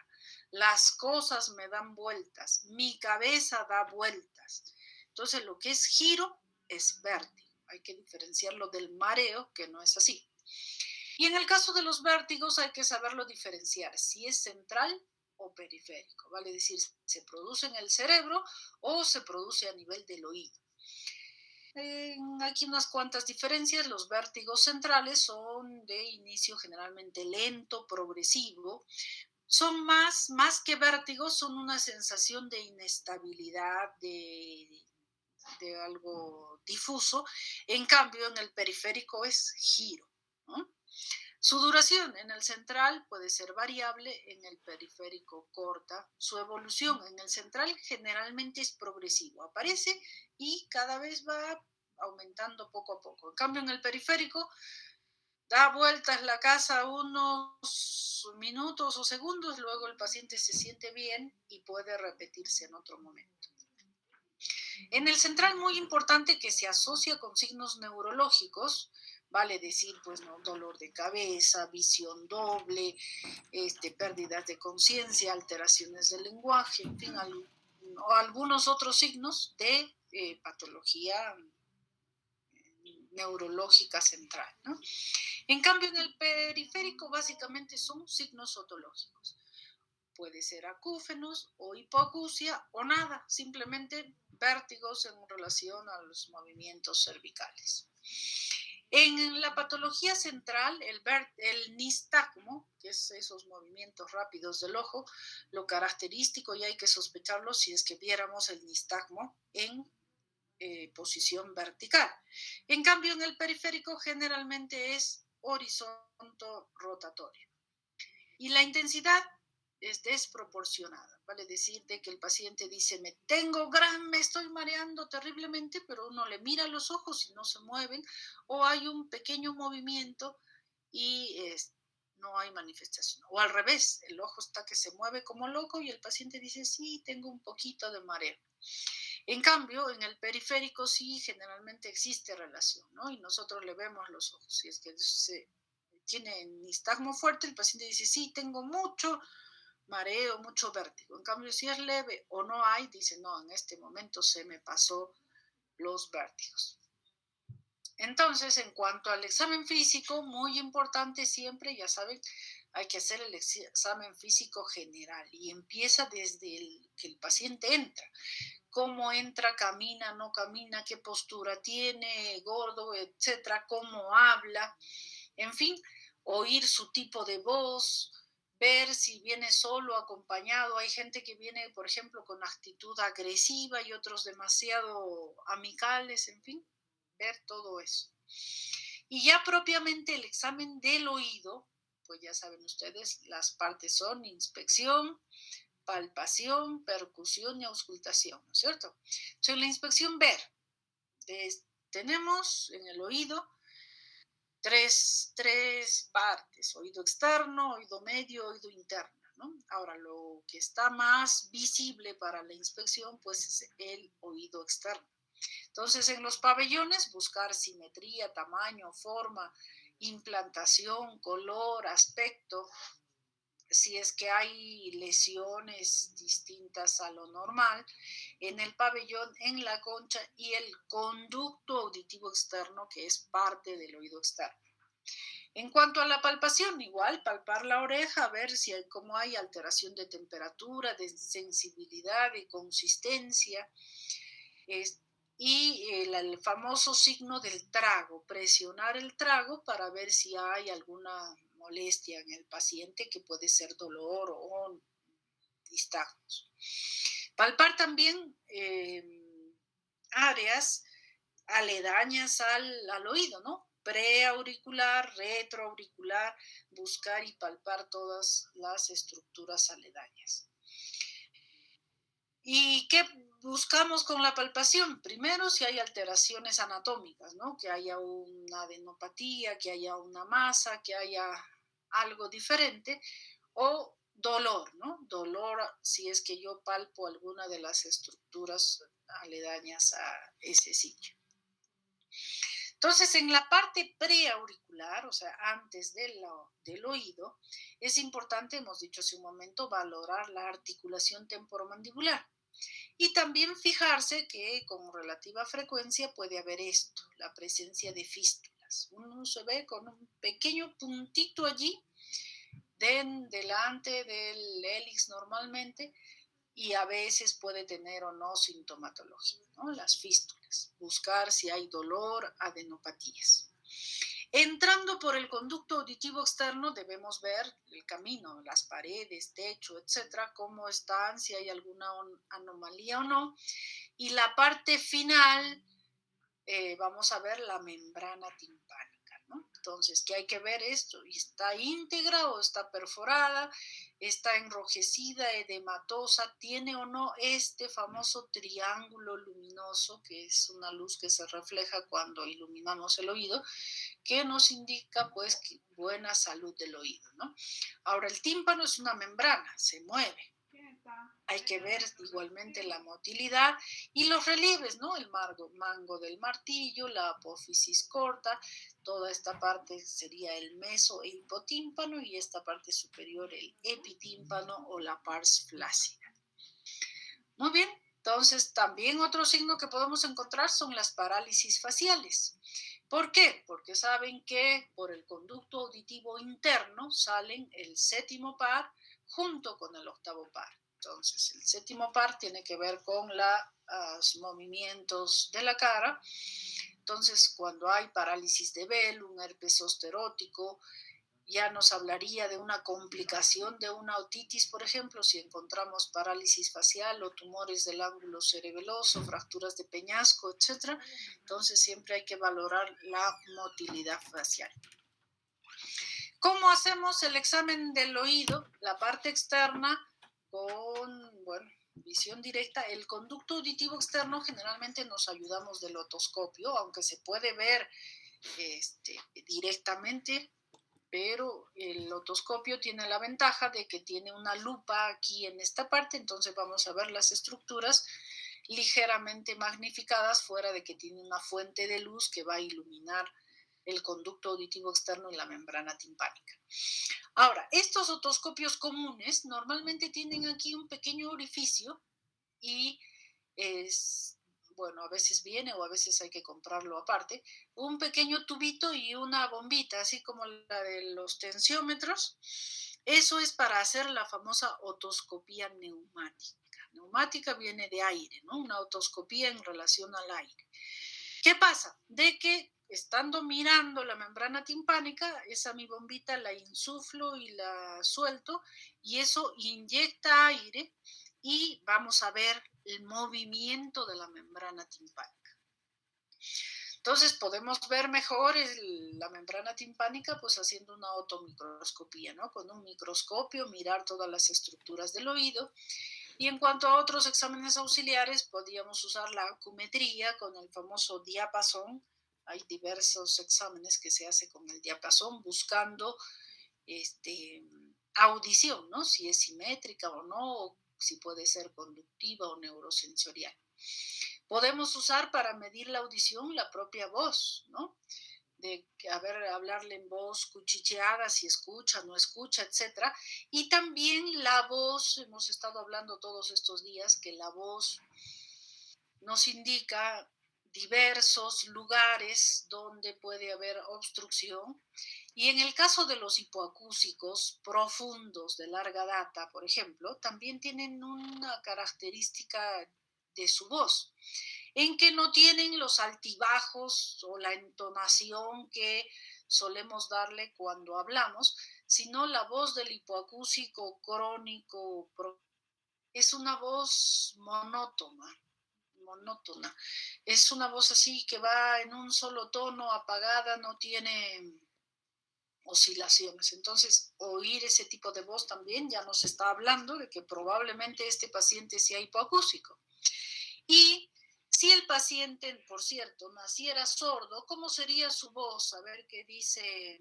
las cosas me dan vueltas, mi cabeza da vueltas. Entonces, lo que es giro es vértigo. Hay que diferenciarlo del mareo, que no es así. Y en el caso de los vértigos hay que saberlo diferenciar, si es central o periférico, vale decir, se produce en el cerebro o se produce a nivel del oído. Aquí unas cuantas diferencias. Los vértigos centrales son de inicio generalmente lento, progresivo. Son más que vértigos, son una sensación de inestabilidad, de algo difuso. En cambio, en el periférico es giro, ¿no? Su duración en el central puede ser variable, en el periférico corta. Su evolución en el central generalmente es progresivo, aparece y cada vez va aumentando poco a poco. En cambio, en el periférico da vueltas la casa unos minutos o segundos, luego el paciente se siente bien y puede repetirse en otro momento. En el central, muy importante que se asocia con signos neurológicos, vale decir, pues, ¿no? Dolor de cabeza, visión doble, pérdidas de conciencia, alteraciones del lenguaje, en fin, o algunos otros signos de patología neurológica central, ¿no? En cambio, en el periférico básicamente son signos otológicos. Puede ser acúfenos o hipoacusia o nada, simplemente vértigos en relación a los movimientos cervicales. En la patología central, el nistagmo, que es esos movimientos rápidos del ojo, lo característico, y hay que sospecharlo si es que viéramos el nistagmo en posición vertical. En cambio, en el periférico generalmente es horizonto rotatorio. Y la intensidad es desproporcionada, vale decir de que el paciente dice, me estoy mareando terriblemente, pero uno le mira los ojos y no se mueven, o hay un pequeño movimiento y no hay manifestación. O al revés, el ojo está que se mueve como loco y el paciente dice, sí, tengo un poquito de mareo. En cambio, en el periférico sí generalmente existe relación, ¿no? Y nosotros le vemos los ojos. Si es que tiene nistagmo fuerte, el paciente dice, sí, tengo mucho mareo, mucho vértigo. En cambio, si es leve o no hay, dice, no, en este momento se me pasó los vértigos. Entonces, en cuanto al examen físico, muy importante siempre, ya saben, hay que hacer el examen físico general y empieza desde que el paciente entra. Cómo entra, camina, no camina, qué postura tiene, gordo, etcétera, cómo habla, en fin, oír su tipo de voz, ver si viene solo, acompañado. Hay gente que viene, por ejemplo, con actitud agresiva y otros demasiado amicales, en fin, ver todo eso. Y ya propiamente el examen del oído, pues ya saben ustedes, las partes son inspección, palpación, percusión y auscultación, ¿no es cierto? Entonces, en la inspección ver, tenemos en el oído tres partes, oído externo, oído medio, oído interno, ¿no? Ahora, lo que está más visible para la inspección, pues es el oído externo. Entonces, en los pabellones, buscar simetría, tamaño, forma, implantación, color, aspecto, si es que hay lesiones distintas a lo normal, en el pabellón, en la concha y el conducto auditivo externo, que es parte del oído externo. En cuanto a la palpación, igual, palpar la oreja, ver si hay, cómo hay alteración de temperatura, de sensibilidad, de consistencia, es, y el famoso signo del trago, presionar el trago para ver si hay alguna molestia en el paciente, que puede ser dolor o distajos. Palpar también áreas aledañas al oído, ¿no? Preauricular, retroauricular, buscar y palpar todas las estructuras aledañas. ¿Y qué buscamos con la palpación? Primero, si hay alteraciones anatómicas, ¿no? Que haya una adenopatía, que haya una masa, que haya algo diferente, o dolor, ¿no? Dolor si es que yo palpo alguna de las estructuras aledañas a ese sitio. Entonces, en la parte preauricular, o sea, antes del oído, es importante, hemos dicho hace un momento, valorar la articulación temporomandibular. Y también fijarse que con relativa frecuencia puede haber esto, la presencia de fístulas. Uno se ve con un pequeño puntito allí, delante del hélix normalmente, y a veces puede tener o no sintomatología, ¿no? Las fístulas. Buscar si hay dolor, adenopatías. Entrando por el conducto auditivo externo, debemos ver el camino, las paredes, techo, etcétera, cómo están, si hay alguna anomalía o no. Y la parte final, vamos a ver la membrana timpánica, ¿no? Entonces, ¿qué hay que ver esto? ¿Está íntegra o está perforada? ¿Está enrojecida, edematosa? ¿Tiene o no este famoso triángulo luminoso, que es una luz que se refleja cuando iluminamos el oído, que nos indica pues buena salud del oído, ¿no? Ahora, el tímpano es una membrana, se mueve. Hay que ver igualmente la motilidad y los relieves, ¿no? El mango del martillo, la apófisis corta, toda esta parte sería el meso e hipotímpano y esta parte superior el epitímpano o la pars flácida. Muy bien, entonces también otro signo que podemos encontrar son las parálisis faciales. ¿Por qué? Porque saben que por el conducto auditivo interno salen el séptimo par junto con el octavo par. Entonces, el séptimo par tiene que ver con los movimientos de la cara. Entonces, cuando hay parálisis de velum, herpes zosterótico, ya nos hablaría de una complicación de una otitis, por ejemplo, si encontramos parálisis facial o tumores del ángulo cerebeloso, fracturas de peñasco, etc. Entonces siempre hay que valorar la motilidad facial. ¿Cómo hacemos el examen del oído? La parte externa con, visión directa. El conducto auditivo externo generalmente nos ayudamos del otoscopio, aunque se puede ver directamente, pero el otoscopio tiene la ventaja de que tiene una lupa aquí en esta parte, entonces vamos a ver las estructuras ligeramente magnificadas, fuera de que tiene una fuente de luz que va a iluminar el conducto auditivo externo y la membrana timpánica. Ahora, estos otoscopios comunes normalmente tienen aquí un pequeño orificio y a veces viene o a veces hay que comprarlo aparte, un pequeño tubito y una bombita, así como la de los tensiómetros. Eso es para hacer la famosa otoscopía neumática. Neumática viene de aire, ¿no? Una otoscopía en relación al aire. ¿Qué pasa? De que estando mirando la membrana timpánica, esa mi bombita la insuflo y la suelto y eso inyecta aire y vamos a ver el movimiento de la membrana timpánica. Entonces podemos ver mejor la membrana timpánica pues haciendo una otomicroscopía, ¿no? Con un microscopio mirar todas las estructuras del oído. Y en cuanto a otros exámenes auxiliares, podríamos usar la acumetría con el famoso diapasón. Hay diversos exámenes que se hacen con el diapasón buscando audición, ¿no? Si es simétrica o no, o si puede ser conductiva o neurosensorial. Podemos usar para medir la audición la propia voz, ¿no? De hablarle en voz cuchicheada, si escucha, no escucha, etcétera. Y también la voz, hemos estado hablando todos estos días que la voz nos indica diversos lugares donde puede haber obstrucción. Y en el caso de los hipoacúsicos profundos de larga data, por ejemplo, también tienen una característica de su voz, en que no tienen los altibajos o la entonación que solemos darle cuando hablamos, sino la voz del hipoacúsico crónico es una voz monótona. Es una voz así que va en un solo tono, apagada, no tiene oscilaciones. Entonces, oír ese tipo de voz también ya nos está hablando de que probablemente este paciente sea hipoacúsico. Y si el paciente, por cierto, naciera sordo, ¿cómo sería su voz? A ver qué dice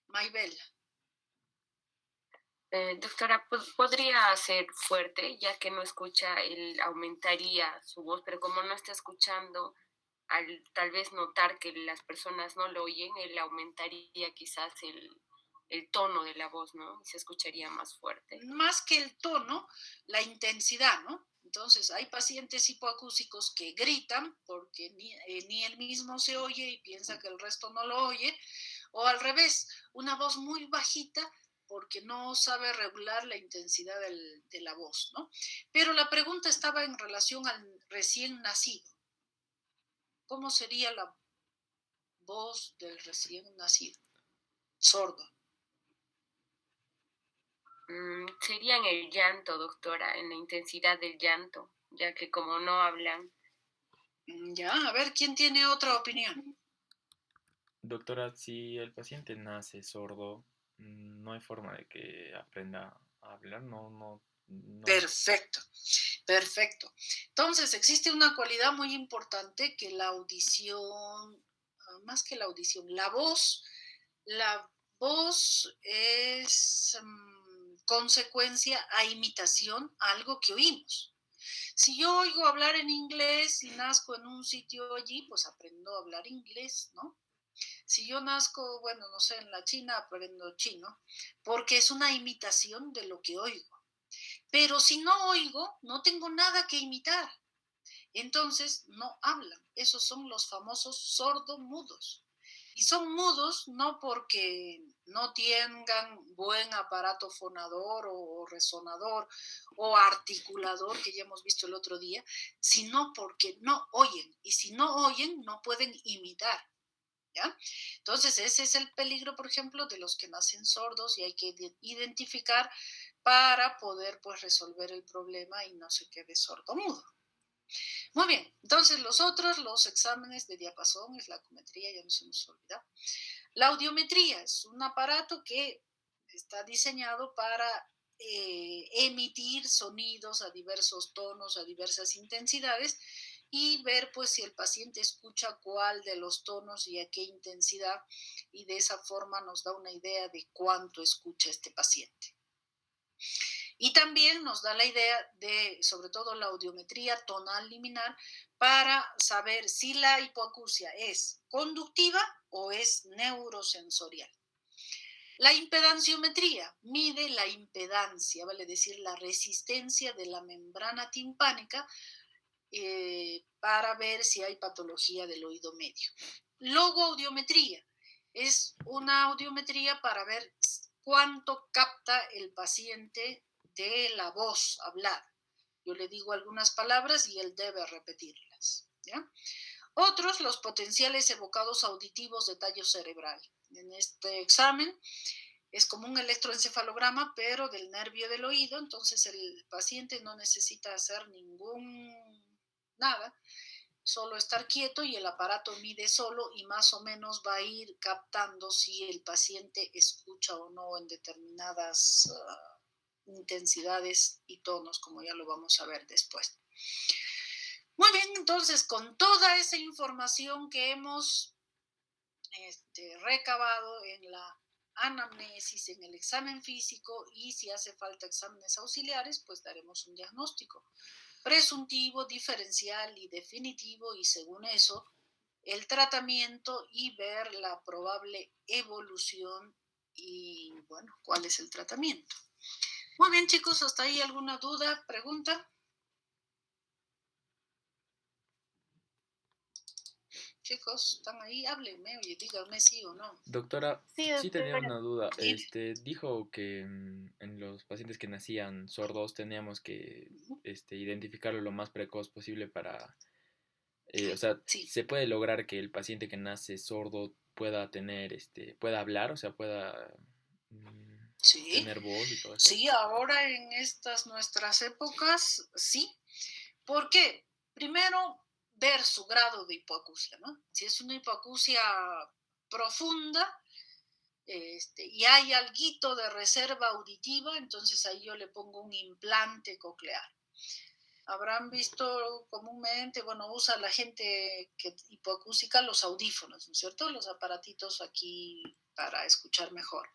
Maybel. Doctora, podría ser fuerte, ya que no escucha, él aumentaría su voz, pero como no está escuchando, al tal vez notar que las personas no lo oyen, él aumentaría quizás el tono de la voz, ¿no? Y se escucharía más fuerte. Más que el tono, la intensidad, ¿no? Entonces, hay pacientes hipoacúsicos que gritan porque ni él mismo se oye y piensa que el resto no lo oye, o al revés, una voz muy bajita porque no sabe regular la intensidad de la voz, ¿no? Pero la pregunta estaba en relación al recién nacido. ¿Cómo sería la voz del recién nacido? Sordo. Sería en el llanto, doctora, en la intensidad del llanto, ya que como no hablan. Ya, a ver, ¿quién tiene otra opinión? Doctora, si el paciente nace sordo, no hay forma de que aprenda a hablar, no. Perfecto, perfecto. Entonces, existe una cualidad muy importante que la audición, más que la audición, la voz es consecuencia a imitación a algo que oímos. Si yo oigo hablar en inglés y nazco en un sitio allí, pues aprendo a hablar inglés, ¿no? Si yo nazco, bueno, no sé, en la China, aprendo chino, porque es una imitación de lo que oigo. Pero si no oigo, no tengo nada que imitar. Entonces no hablan. Esos son los famosos sordomudos. Y son mudos no porque no tengan buen aparato fonador o resonador o articulador, que ya hemos visto el otro día, sino porque no oyen. Y si no oyen, no pueden imitar. ¿Ya? Entonces, ese es el peligro, por ejemplo, de los que nacen sordos y hay que identificar para poder pues resolver el problema y no se quede sordo-mudo. Muy bien, entonces los exámenes de diapasón, es la ecometría, ya nos hemos olvidado. La audiometría es un aparato que está diseñado para emitir sonidos a diversos tonos, a diversas intensidades y ver pues si el paciente escucha cuál de los tonos y a qué intensidad y de esa forma nos da una idea de cuánto escucha este paciente. Y también nos da la idea de, sobre todo, la audiometría tonal liminar para saber si la hipoacusia es conductiva o es neurosensorial. La impedanciometría mide la impedancia, vale decir, la resistencia de la membrana timpánica para ver si hay patología del oído medio. Logoaudiometría es una audiometría para ver cuánto capta el paciente de la voz hablada. Yo le digo algunas palabras y él debe repetirlas. ¿Ya? Otros, los potenciales evocados auditivos de tallo cerebral. En este examen es como un electroencefalograma, pero del nervio del oído, entonces el paciente no necesita hacer nada, solo estar quieto y el aparato mide solo y más o menos va a ir captando si el paciente escucha o no en determinadas intensidades y tonos, como ya lo vamos a ver después. Muy bien, entonces con toda esa información que hemos recabado en la anamnesis, en el examen físico, y si hace falta exámenes auxiliares, pues daremos un diagnóstico presuntivo, diferencial y definitivo, y según eso, el tratamiento y ver la probable evolución y, bueno, cuál es el tratamiento. Muy bien, chicos, ¿hasta ahí alguna duda, pregunta? Chicos, ¿están ahí? Háblenme, oye, díganme sí o no. Doctora, Sí, sí tenía doctora. una duda. Dime. Dijo que en los pacientes que nacían sordos teníamos que identificarlo lo más precoz posible para, o sea, Sí, ¿se puede lograr que el paciente que nace sordo pueda tener, pueda hablar, o sea, pueda sí, tener voz y todo eso? sí, ahora en estas nuestras épocas, sí. ¿Por qué? Primero, ver su grado de hipoacusia, ¿no? Si es una hipoacusia profunda, y hay alguito de reserva auditiva, entonces ahí yo le pongo un implante coclear. Habrán visto comúnmente, bueno, usa la gente que hipoacústica los audífonos, ¿no es cierto? Los aparatitos aquí para escuchar mejor.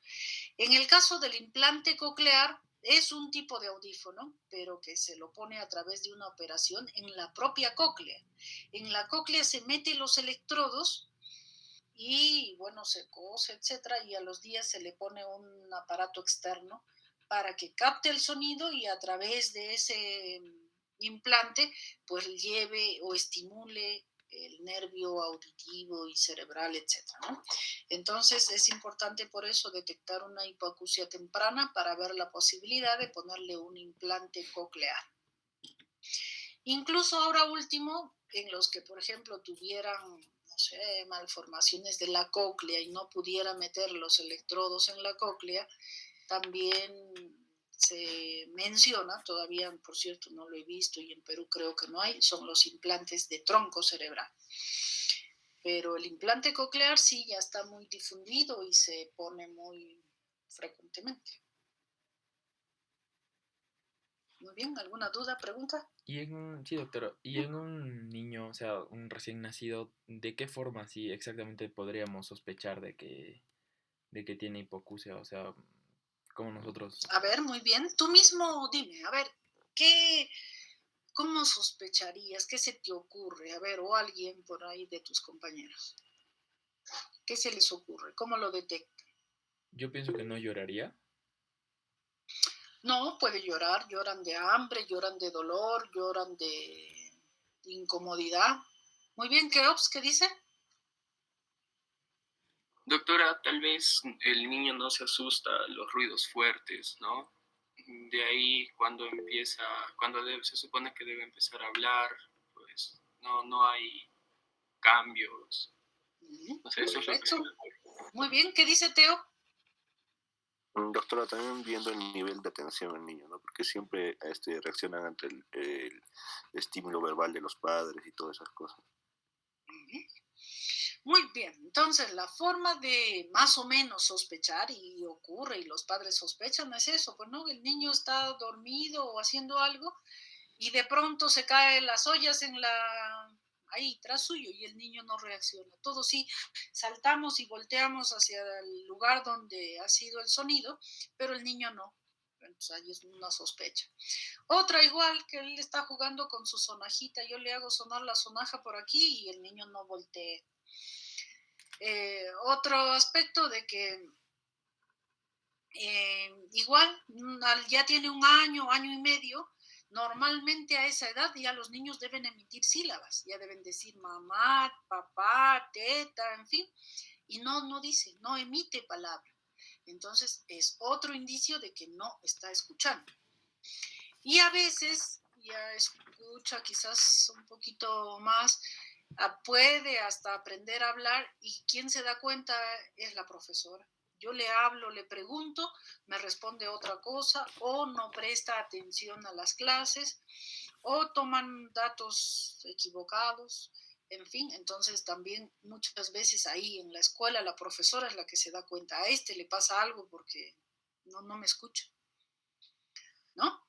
En el caso del implante coclear, es un tipo de audífono, pero que se lo pone a través de una operación en la propia cóclea. En la cóclea se meten los electrodos y, bueno, se cose, etcétera, y a los días se le pone un aparato externo para que capte el sonido y a través de ese implante pues lleve o estimule el nervio auditivo y cerebral, etcétera, ¿no? Entonces es importante por eso detectar una hipoacusia temprana para ver la posibilidad de ponerle un implante coclear. Incluso ahora último, en los que, por ejemplo, tuvieran, no sé, malformaciones de la cóclea y no pudiera meter los electrodos en la cóclea, también se menciona, todavía por cierto no lo he visto y en Perú creo que no hay, son los implantes de tronco cerebral. Pero el implante coclear sí ya está muy difundido y se pone muy frecuentemente. Muy bien, ¿alguna duda, pregunta? Sí, doctora, y en un niño, o sea, un recién nacido, ¿de qué forma sí exactamente podríamos sospechar de que tiene hipoacusia? O sea, como nosotros. A ver, muy bien. Tú mismo dime, a ver, ¿qué, cómo sospecharías? ¿Qué se te ocurre? A ver, o alguien por ahí de tus compañeros. ¿Qué se les ocurre? ¿Cómo lo detectan? Yo pienso que no lloraría. No, puede llorar, lloran de hambre, lloran de dolor, lloran de incomodidad. Muy bien, Keops, ¿qué dice? Doctora, tal vez el niño no se asusta a los ruidos fuertes, ¿no? De ahí se supone que debe empezar a hablar, pues no hay cambios. No sé, eso es lo que Perfecto. se me ocurre. Muy bien, ¿qué dice Teo? Doctora, también viendo el nivel de atención del niño, ¿no? Porque siempre reaccionan ante el estímulo verbal de los padres y todas esas cosas. Muy bien, entonces la forma de más o menos sospechar, y ocurre y los padres sospechan, es eso, pues no, el niño está dormido o haciendo algo y de pronto se caen las ollas ahí tras suyo y el niño no reacciona. Todos sí saltamos y volteamos hacia el lugar donde ha sido el sonido, pero el niño no. Entonces ahí es una sospecha. Otra igual, que él está jugando con su sonajita, yo le hago sonar la sonaja por aquí y el niño no voltea. Otro aspecto de que igual ya tiene un año y medio, normalmente a esa edad ya los niños deben emitir sílabas, ya deben decir mamá, papá, teta, en fin, y no dice, no emite palabra. Entonces es otro indicio de que no está escuchando. Y a veces ya escucha quizás un poquito más, puede hasta aprender a hablar y quien se da cuenta es la profesora. Yo le hablo, le pregunto, me responde otra cosa o no presta atención a las clases o toman datos equivocados, en fin, entonces también muchas veces ahí en la escuela la profesora es la que se da cuenta, a este le pasa algo porque no me escucha, ¿no?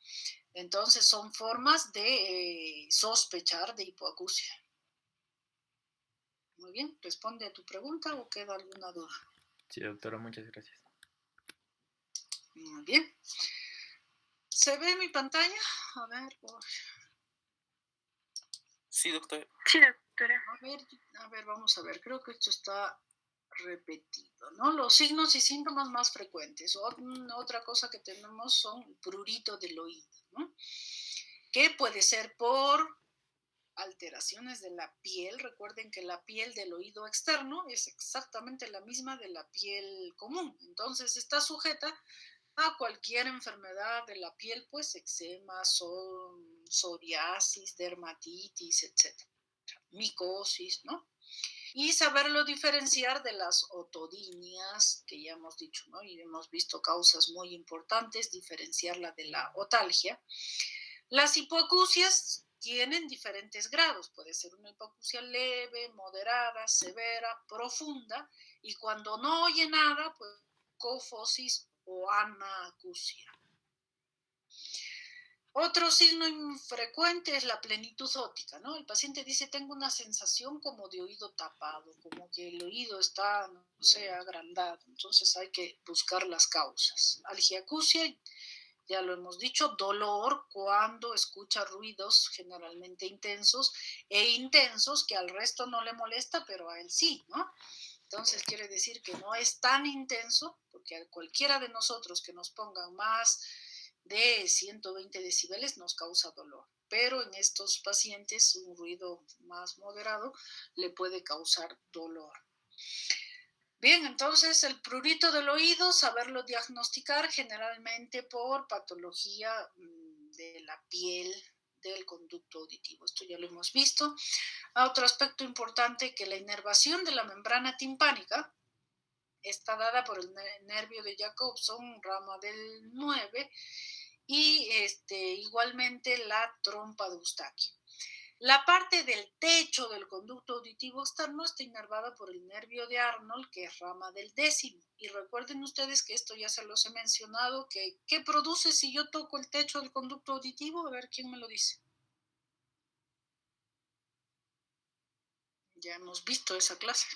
Entonces son formas de sospechar de hipoacusia. Muy bien, ¿responde a tu pregunta o queda alguna duda? Sí, doctora, muchas gracias. ¿Se ve mi pantalla? A ver, Sí, doctora. Sí, doctora. a ver, vamos a ver. Creo que esto está repetido, ¿no? Los signos y síntomas más frecuentes. Otra cosa que tenemos son el prurito del oído, ¿no? Que puede ser por alteraciones de la piel. Recuerden que la piel del oído externo es exactamente la misma de la piel común. Entonces está sujeta a cualquier enfermedad de la piel, pues eczema, psoriasis, dermatitis, etcétera, micosis, ¿no? Y saberlo diferenciar de las otodinias, que ya hemos dicho, ¿no? Y hemos visto causas muy importantes, diferenciarla de la otalgia. Las hipoacusias tienen diferentes grados, puede ser una hipoacusia leve, moderada, severa, profunda, y cuando no oye nada, pues cofosis o anacusia. Otro signo infrecuente es la plenitud óptica, ¿no? El paciente dice, tengo una sensación como de oído tapado, como que el oído está, no sé, agrandado. Entonces hay que buscar las causas. Algiacusia, ya lo hemos dicho, dolor cuando escucha ruidos generalmente intensos que al resto no le molesta, pero a él sí, ¿no? Entonces quiere decir que no es tan intenso, porque a cualquiera de nosotros que nos pongan más de 120 decibeles nos causa dolor, pero en estos pacientes un ruido más moderado le puede causar dolor. Bien, entonces el prurito del oído, saberlo diagnosticar generalmente por patología de la piel, del conducto auditivo. Esto ya lo hemos visto. Otro aspecto importante, que la inervación de la membrana timpánica está dada por el nervio de Jacobson, rama del 9, y igualmente la trompa de Eustaquio. La parte del techo del conducto auditivo externo está inervada por el nervio de Arnold, que es rama del 10. Y recuerden ustedes que esto ya se los he mencionado, que ¿qué produce si yo toco el techo del conducto auditivo? A ver, ¿quién me lo dice? Ya hemos visto esa clase.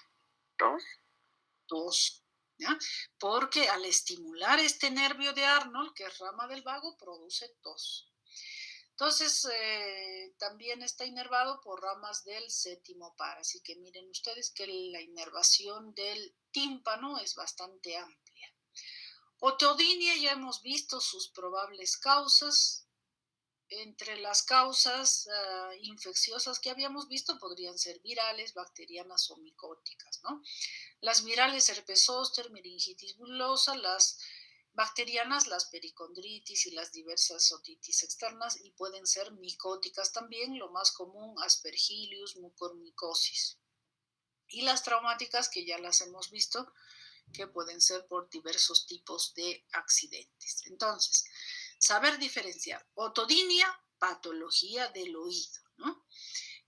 Tos. ¿Ya? Porque al estimular este nervio de Arnold, que es rama del vago, produce tos. Entonces, también está inervado por ramas del 7º par, así que miren ustedes que la inervación del tímpano es bastante amplia. Otodinia, ya hemos visto sus probables causas. Entre las causas infecciosas que habíamos visto podrían ser virales, bacterianas o micóticas, ¿no? Las virales, herpes zóster, meningitis bulosa, las bacterianas, las pericondritis y las diversas otitis externas, y pueden ser micóticas también, lo más común, aspergillus, mucormicosis. Y las traumáticas, que ya las hemos visto, que pueden ser por diversos tipos de accidentes. Entonces, saber diferenciar otodinia, patología del oído, ¿no?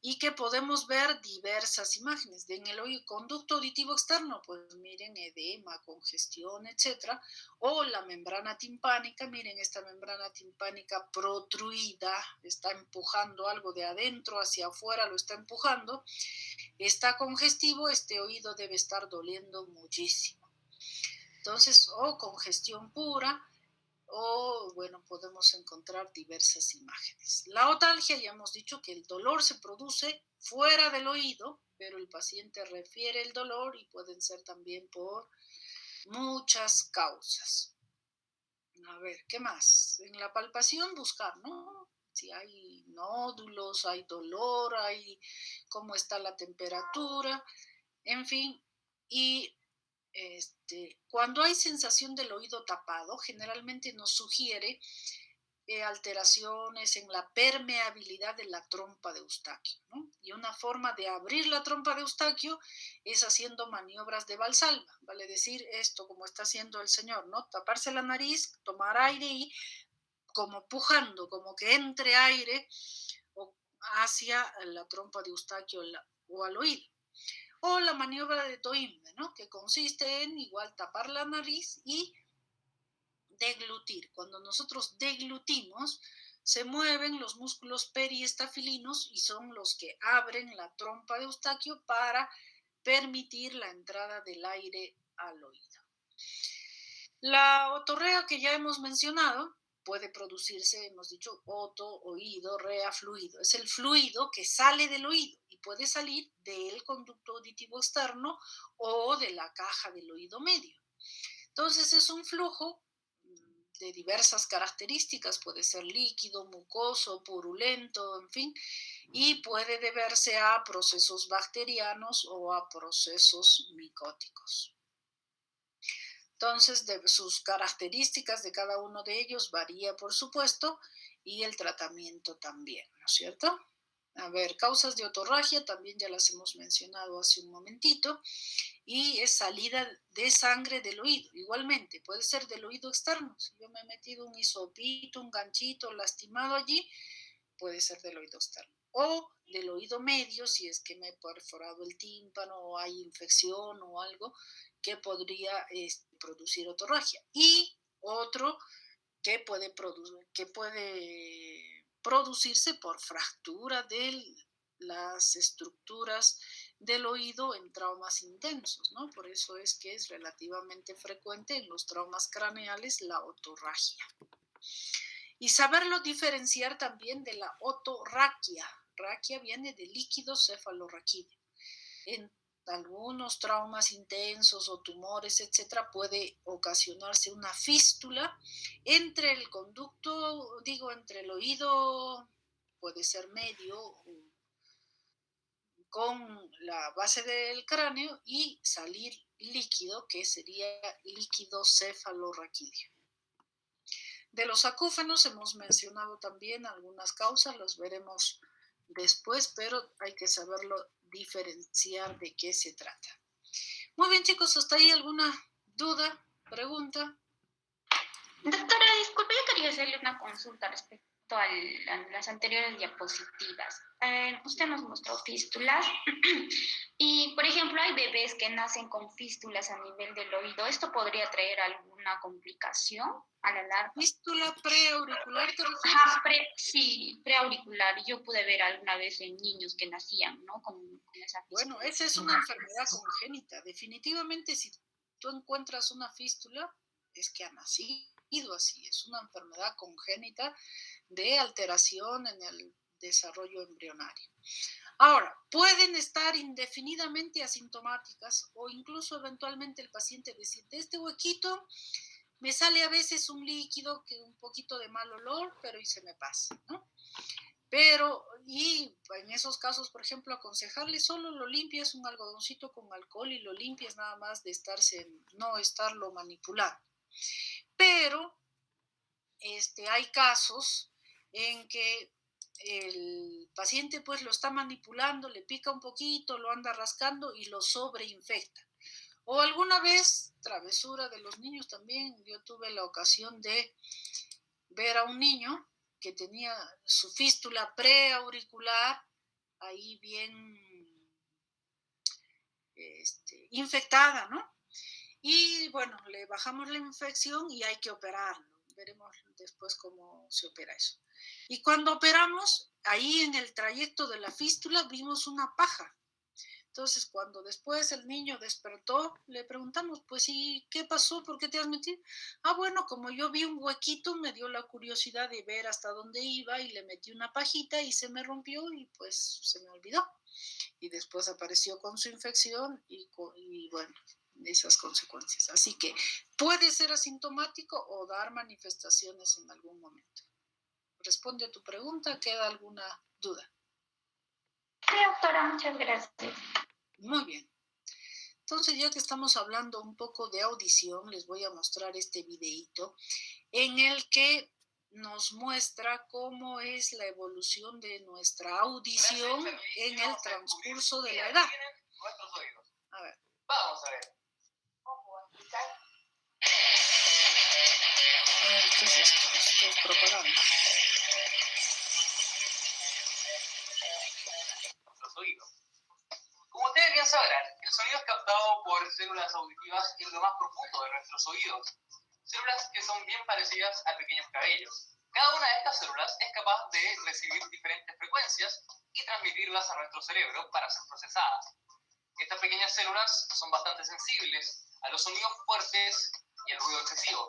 Y que podemos ver diversas imágenes. En el oído, conducto auditivo externo, pues miren, edema, congestión, etcétera. O la membrana timpánica, miren esta membrana timpánica protruida, está empujando algo de adentro hacia afuera, lo está empujando. Está congestivo, este oído debe estar doliendo muchísimo. Entonces, o congestión pura, o bueno, podemos encontrar diversas imágenes. La otalgia, ya hemos dicho que el dolor se produce fuera del oído, pero el paciente refiere el dolor y pueden ser también por muchas causas. A ver, ¿qué más? En la palpación buscar, ¿no? Si hay nódulos, hay dolor, hay cómo está la temperatura, en fin. Y cuando hay sensación del oído tapado, generalmente nos sugiere alteraciones en la permeabilidad de la trompa de Eustaquio, ¿no? Y una forma de abrir la trompa de Eustaquio es haciendo maniobras de Valsalva, vale decir esto como está haciendo el señor, ¿no? Taparse la nariz, tomar aire y como pujando, como que entre aire hacia la trompa de Eustaquio o al oído. O la maniobra de Toimde, ¿no? Que consiste en igual tapar la nariz y deglutir. Cuando nosotros deglutimos, se mueven los músculos periestafilinos y son los que abren la trompa de Eustaquio para permitir la entrada del aire al oído. La otorrea, que ya hemos mencionado, puede producirse, hemos dicho, oto, oído, rea, fluido. Es el fluido que sale del oído y puede salir del conducto auditivo externo o de la caja del oído medio. Entonces es un flujo de diversas características, puede ser líquido, mucoso, purulento, en fin, y puede deberse a procesos bacterianos o a procesos micóticos. Entonces, sus características de cada uno de ellos varía, por supuesto, y el tratamiento también, ¿no es cierto? A ver, causas de otorragia también ya las hemos mencionado hace un momentito, y es salida de sangre del oído. Igualmente, puede ser del oído externo. Si yo me he metido un hisopito, un ganchito lastimado allí, puede ser del oído externo. O del oído medio, si es que me he perforado el tímpano o hay infección o algo que podría producir otorragia. Y otro que puede producirse por fractura de las estructuras del oído en traumas intensos, ¿no? Por eso es que es relativamente frecuente en los traumas craneales la otorragia. Y saberlo diferenciar también de la otorraquia. Raquia viene de líquido cefalorraquídeo. En algunos traumas intensos o tumores, etcétera, puede ocasionarse una fístula entre el conducto, entre el oído, puede ser medio, con la base del cráneo y salir líquido, que sería líquido cefalorraquídeo. De los acúfenos hemos mencionado también algunas causas, los veremos después, pero hay que saberlo diferenciar de qué se trata. Muy bien, chicos, ¿hasta ahí alguna duda, pregunta? Doctora, disculpe, yo quería hacerle una consulta respecto a las anteriores diapositivas. Usted nos mostró fístulas y, por ejemplo, hay bebés que nacen con fístulas a nivel del oído. ¿Esto podría traer alguna complicación a la larga? ¿Fístula preauricular te refieres? Sí, preauricular. Yo pude ver alguna vez en niños que nacían, ¿no? Con esa fístula. Bueno, esa es una enfermedad congénita. Definitivamente, si tú encuentras una fístula, es que ha nacido así. Es una enfermedad congénita de alteración en el desarrollo embrionario. Ahora, pueden estar indefinidamente asintomáticas o incluso eventualmente el paciente decir, de este huequito me sale a veces un líquido que un poquito de mal olor, pero y se me pasa, ¿no? Pero, y en esos casos, por ejemplo, aconsejarle solo lo limpias un algodoncito con alcohol y lo limpias nada más de no estarlo manipulando. Pero hay casos en que el paciente pues lo está manipulando, le pica un poquito, lo anda rascando y lo sobreinfecta. O alguna vez, travesura de los niños también, yo tuve la ocasión de ver a un niño que tenía su fístula preauricular ahí bien infectada, ¿no? Y bueno, le bajamos la infección y hay que operarlo. Veremos después cómo se opera eso. Y cuando operamos, ahí en el trayecto de la fístula vimos una paja. Entonces, cuando después el niño despertó, le preguntamos, pues, ¿y qué pasó? ¿Por qué te has metido? Ah, bueno, como yo vi un huequito, me dio la curiosidad de ver hasta dónde iba y le metí una pajita y se me rompió y pues se me olvidó. Y después apareció con su infección y bueno, esas consecuencias. Así que puede ser asintomático o dar manifestaciones en algún momento. Responde a tu pregunta, ¿queda alguna duda? Sí, doctora, muchas gracias. Muy bien. Entonces, ya que estamos hablando un poco de audición, les voy a mostrar este videíto en el que nos muestra cómo es la evolución de nuestra audición en el transcurso de la edad. A ver. Vamos a ver. ¿Qué es esto? Esto es propaganda. Los oídos. Como ustedes bien sabrán, el sonido es captado por células auditivas en lo más profundo de nuestros oídos. Células que son bien parecidas a pequeños cabellos. Cada una de estas células es capaz de recibir diferentes frecuencias y transmitirlas a nuestro cerebro para ser procesadas. Estas pequeñas células son bastante sensibles a los sonidos fuertes y el ruido excesivo.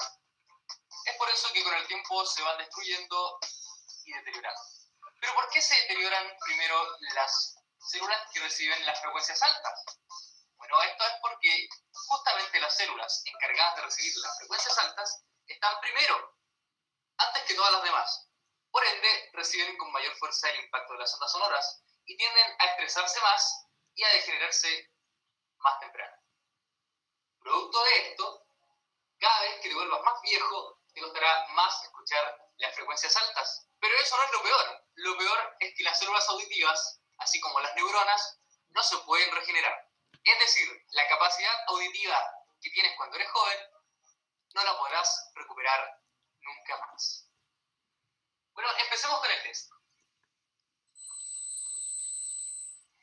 Es por eso que con el tiempo tiempo se van destruyendo y deteriorando. Pero ¿por qué se deterioran primero las células que reciben las frecuencias altas? Bueno, esto es porque justamente las células encargadas de recibir las frecuencias altas están primero, antes que todas las demás. Por ende, reciben con mayor fuerza el impacto de las ondas sonoras y tienden a estresarse más y a degenerarse más temprano. Producto de esto, cada vez que te vuelvas más viejo, te costará más escuchar las frecuencias altas. Pero eso no es lo peor. Lo peor es que las células auditivas, así como las neuronas, no se pueden regenerar. Es decir, la capacidad auditiva que tienes cuando eres joven, no la podrás recuperar nunca más. Bueno, empecemos con el test.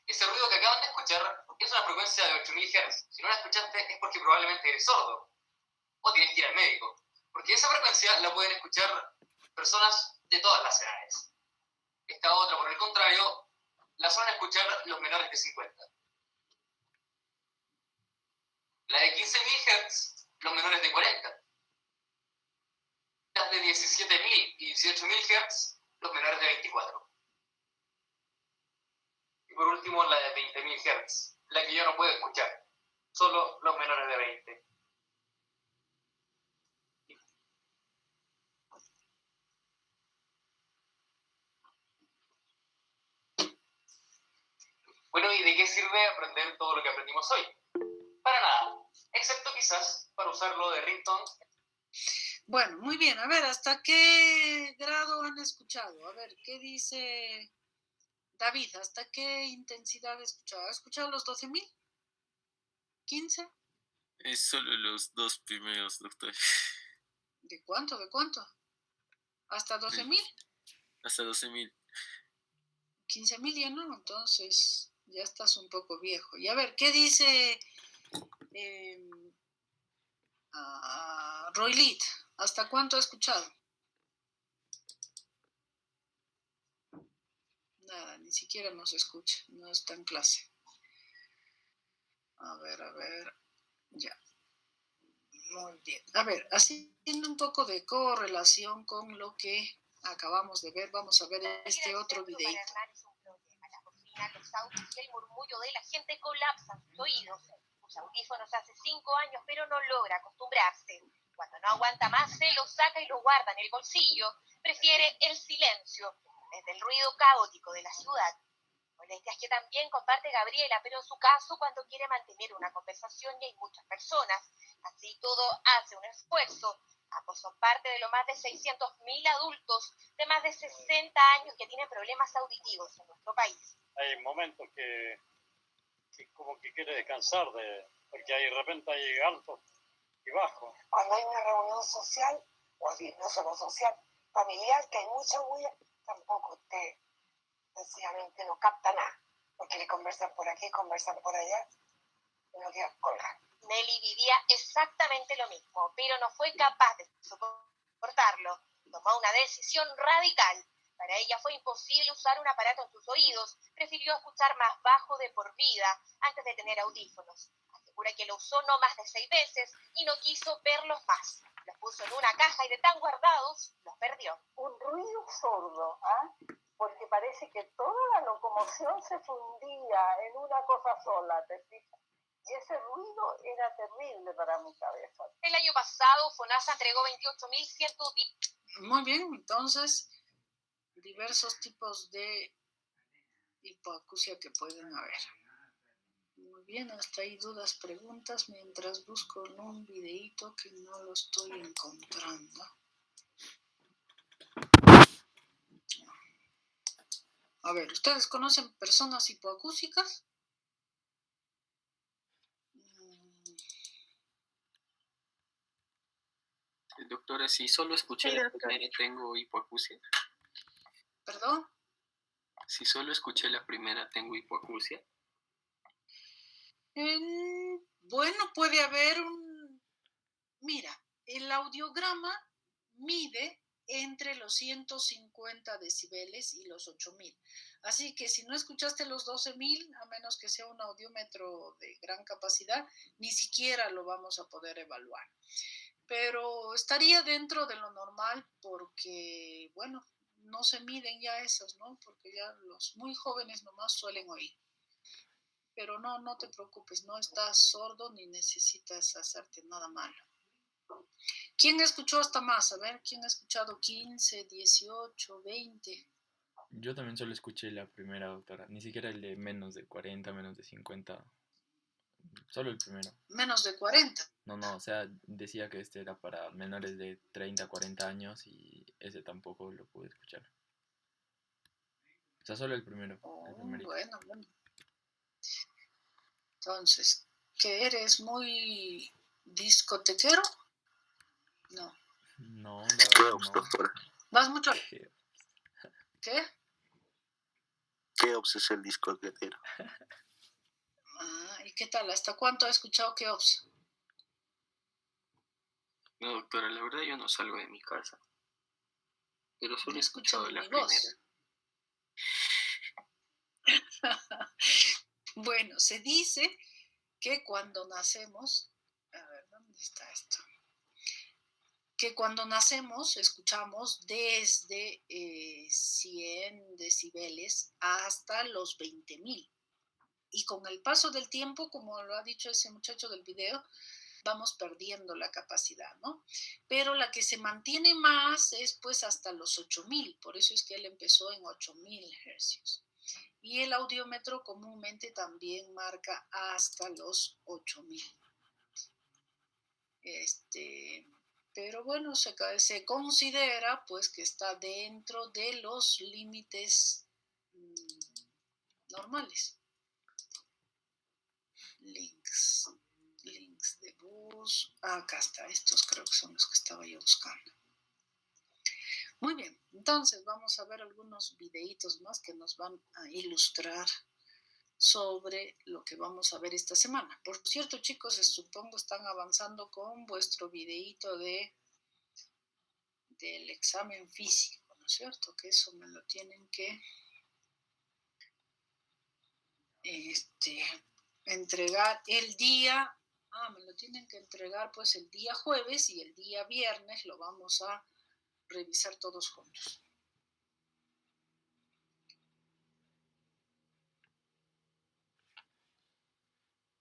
Ese ruido que acaban de escuchar es una frecuencia de 8000 Hz. Si no la escuchaste es porque probablemente eres sordo o tienes que ir al médico, porque esa frecuencia la pueden escuchar personas de todas las edades. Esta otra, por el contrario, la suelen escuchar los menores de 50. La de 15.000 Hz, los menores de 40. Las de 17.000 y 18.000 Hz, los menores de 24. Y por último, la de 20.000 Hz, la que yo no puedo escuchar, solo los menores de 20. Bueno, ¿y de qué sirve aprender todo lo que aprendimos hoy? Para nada, excepto quizás para usarlo de ringtone. Bueno, muy bien. A ver, ¿hasta qué grado han escuchado? A ver, ¿qué dice David? ¿Hasta qué intensidad ha escuchado? ¿Ha escuchado los 12.000? ¿15? Es solo los dos primeros, doctor. ¿De cuánto? ¿De cuánto? ¿Hasta 12.000? Hasta 12.000. 15.000 ya no, entonces ya estás un poco viejo. Y a ver, ¿qué dice Roy Litt? ¿Hasta cuánto ha escuchado? Nada, ni siquiera nos escucha, no está en clase. A ver, ya. Muy bien. A ver, haciendo un poco de correlación con lo que acabamos de ver, vamos a ver este otro videito. Los autos y el murmullo de la gente colapsan sus oídos. Usa audífonos hace 5 años, pero no logra acostumbrarse. Cuando no aguanta más, se los saca y los guarda en el bolsillo. Prefiere el silencio, desde el ruido caótico de la ciudad. Molestias que también comparte Gabriela, pero en su caso cuando quiere mantener una conversación y hay muchas personas. Así todo hace un esfuerzo. Ambos son parte de los más de 600.000 adultos de más de 60 años que tienen problemas auditivos en nuestro país. Hay momentos que como que quiere descansar, porque de repente hay altos y bajos. Cuando hay una reunión social, o no solo social, familiar, que hay mucha bulla, tampoco usted sencillamente no capta nada, porque le conversan por aquí, conversan por allá, y no queda colgar. Nelly vivía exactamente lo mismo, pero no fue capaz de soportarlo. Tomó una decisión radical. Para ella fue imposible usar un aparato en sus oídos. Prefirió escuchar más bajo de por vida antes de tener audífonos. Asegura que lo usó no más de 6 veces y no quiso verlos más. Los puso en una caja y de tan guardados, los perdió. Un ruido sordo, ¿ah? Porque parece que toda la locomoción se fundía en una cosa sola, ¿te fijas? Y ese ruido era terrible para mi cabeza. El año pasado, FONASA entregó 28.110. Muy bien, entonces, diversos tipos de hipoacusia que pueden haber. Muy bien, hasta ahí dudas, preguntas, mientras busco en un videíto que no lo estoy encontrando. A ver, ¿ustedes conocen personas hipoacúsicas? Doctora, si solo escuché la primera tengo hipoacusia. ¿Perdón? Si solo escuché la primera tengo hipoacusia. Bueno, puede haber un... Mira, el audiograma mide entre los 150 decibeles y los 8.000. Así que si no escuchaste los 12.000, a menos que sea un audiómetro de gran capacidad, ni siquiera lo vamos a poder evaluar. Pero estaría dentro de lo normal mal porque, bueno, no se miden ya esas, ¿no? Porque ya los muy jóvenes nomás suelen oír. Pero no te preocupes, no estás sordo ni necesitas hacerte nada malo. ¿Quién escuchó hasta más? A ver, ¿quién ha escuchado 15, 18, 20? Yo también solo escuché la primera, doctora. Ni siquiera el de menos de 40, menos de 50. Solo el primero. Menos de 40. No, o sea, decía que este era para menores de 30, 40 años y ese tampoco lo pude escuchar. O sea, solo el primero, el primerito. Bueno. Entonces, ¿qué eres? ¿Muy discotequero? No. No, ¿Qué la verdad ops, no. doctora? ¿Vas mucho? ¿Qué? ¿Qué ops es el discotequero? ¿Y qué tal? ¿Hasta cuánto has escuchado Keops? No, doctora, la verdad yo no salgo de mi casa. Pero solo No he escuchado escuchan la mi primera. voz. Bueno, se dice que cuando nacemos, a ver, ¿dónde está esto? Que cuando nacemos escuchamos desde 100 decibeles hasta los 20.000. Y con el paso del tiempo, como lo ha dicho ese muchacho del video, vamos perdiendo la capacidad, ¿no? Pero la que se mantiene más es pues hasta los 8.000, por eso es que él empezó en 8.000 hercios. Y el audiómetro comúnmente también marca hasta los 8.000. Pero bueno, se considera pues que está dentro de los límites normales. Links de bus. Acá está, estos creo que son los que estaba yo buscando. Muy bien, entonces vamos a ver algunos videitos más que nos van a ilustrar sobre lo que vamos a ver esta semana. Por cierto, chicos, supongo están avanzando con vuestro videíto del examen físico, ¿no es cierto? Que eso me lo tienen que entregar el día. Me lo tienen que entregar pues el día jueves y el día viernes lo vamos a revisar todos juntos.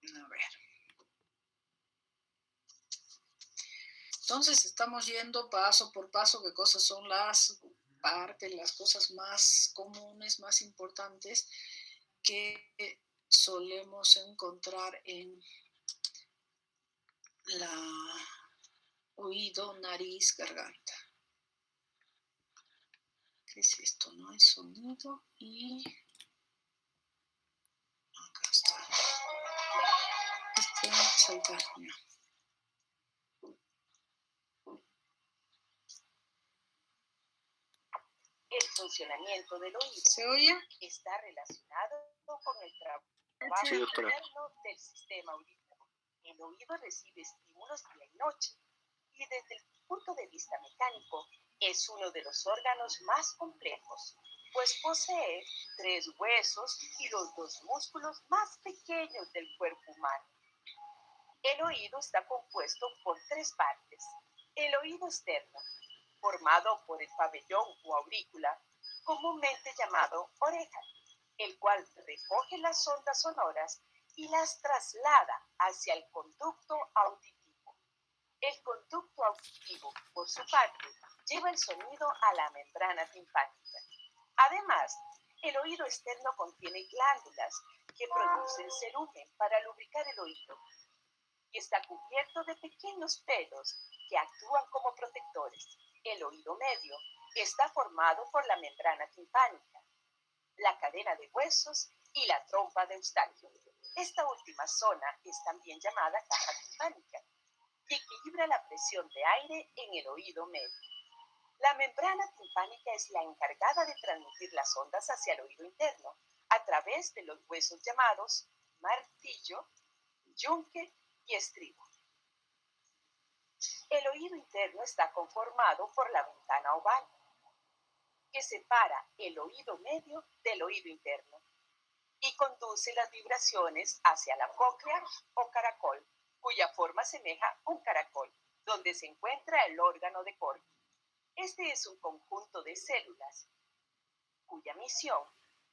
A ver. Entonces estamos yendo paso por paso qué cosas son las partes, las cosas más comunes, más importantes que solemos encontrar en la oído, nariz, garganta. ¿Qué es esto? No hay sonido y acá está. Saltar. El funcionamiento del oído ¿Se oye? está relacionado con el trabajo Sí, doctora. interno del sistema auditivo. El oído recibe estímulos día y noche y desde el punto de vista mecánico es uno de los órganos más complejos, pues posee 3 huesos y los 2 músculos más pequeños del cuerpo humano. El oído está compuesto por 3 partes. El oído externo, formado por el pabellón o aurícula, comúnmente llamado oreja, el cual recoge las ondas sonoras y las traslada hacia el conducto auditivo. El conducto auditivo, por su parte, lleva el sonido a la membrana timpánica. Además, el oído externo contiene glándulas que producen cerumen para lubricar el oído y está cubierto de pequeños pelos que actúan como protectores. El oído medio está formado por la membrana timpánica, la cadena de huesos y la trompa de Eustaquio. Esta última zona es también llamada caja timpánica y equilibra la presión de aire en el oído medio. La membrana timpánica es la encargada de transmitir las ondas hacia el oído interno a través de los huesos llamados martillo, yunque y estribo. El oído interno está conformado por la ventana oval, que separa el oído medio del oído interno y conduce las vibraciones hacia la cóclea o caracol, cuya forma asemeja un caracol, donde se encuentra el órgano de Corky. Este es un conjunto de células cuya misión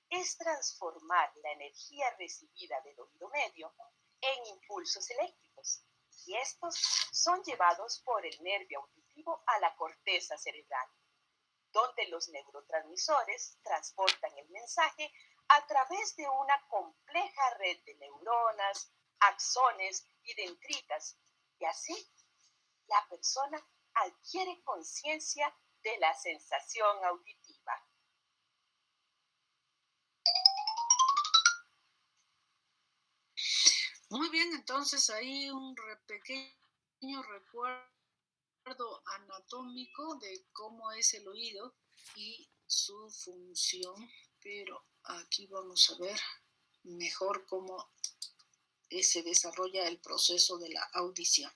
es transformar la energía recibida del oído medio en impulsos eléctricos, y estos son llevados por el nervio auditivo a la corteza cerebral, donde los neurotransmisores transportan el mensaje a través de una compleja red de neuronas, axones y dendritas, y así la persona adquiere conciencia de la sensación auditiva. Muy bien, entonces ahí un pequeño recuerdo anatómico de cómo es el oído y su función, pero aquí vamos a ver mejor cómo se desarrolla el proceso de la audición.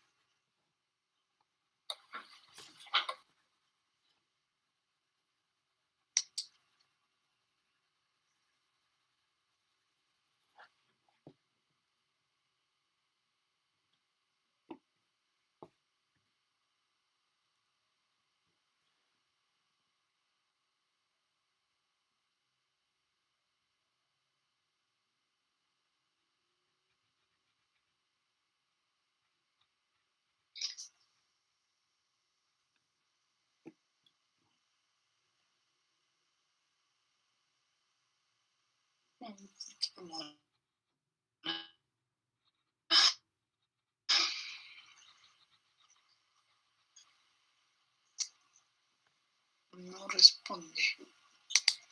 No responde.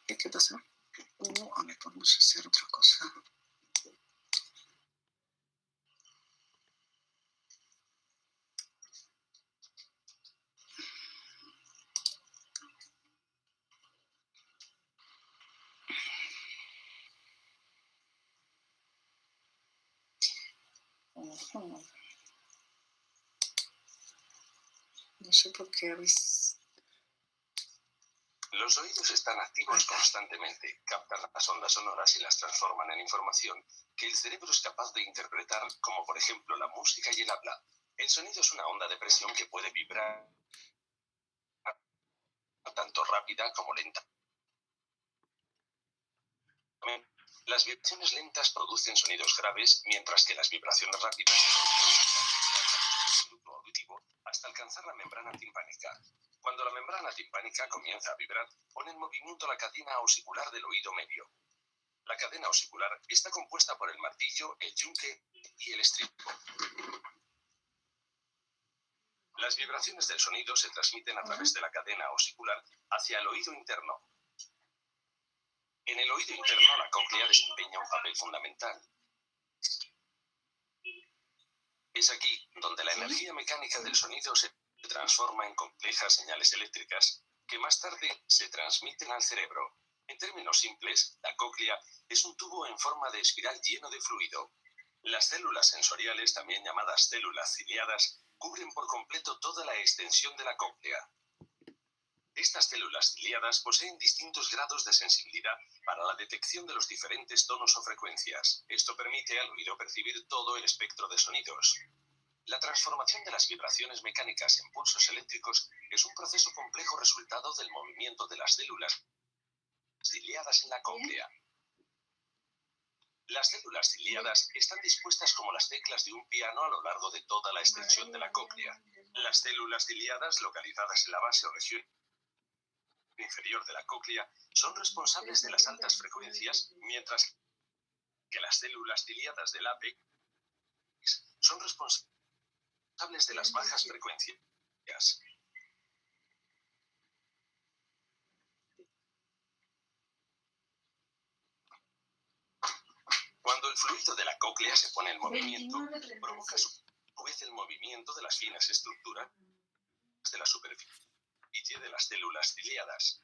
¿Qué pasa? A ver, podemos hacer otra cosa. No sé por qué a veces... Los oídos están activos constantemente, captan las ondas sonoras y las transforman en información que el cerebro es capaz de interpretar, como por ejemplo la música y el habla. El sonido es una onda de presión que puede vibrar tanto rápida como lenta. Las vibraciones lentas producen sonidos graves, mientras que las vibraciones rápidas producen auditivo hasta alcanzar la membrana timpánica. Cuando la membrana timpánica comienza a vibrar, pone en movimiento la cadena auricular del oído medio. La cadena auricular está compuesta por el martillo, el yunque y el estribo. Las vibraciones del sonido se transmiten a través de la cadena auricular hacia el oído interno. En el oído interno, la cóclea desempeña un papel fundamental. Es aquí donde la energía mecánica del sonido se transforma en complejas señales eléctricas que más tarde se transmiten al cerebro. En términos simples, la cóclea es un tubo en forma de espiral lleno de fluido. Las células sensoriales, también llamadas células ciliadas, cubren por completo toda la extensión de la cóclea. Estas células ciliadas poseen distintos grados de sensibilidad para la detección de los diferentes tonos o frecuencias. Esto permite al oído percibir todo el espectro de sonidos. La transformación de las vibraciones mecánicas en pulsos eléctricos es un proceso complejo resultado del movimiento de las células ciliadas en la cóclea. Las células ciliadas están dispuestas como las teclas de un piano a lo largo de toda la extensión de la cóclea. Las células ciliadas, localizadas en la base o región inferior de la cóclea, son responsables de las altas frecuencias, mientras que las células ciliadas del ápex son responsables de las bajas frecuencias. Cuando el fluido de la cóclea se pone en movimiento, provoca a su vez el movimiento de las finas estructuras de la superficie de las células ciliadas.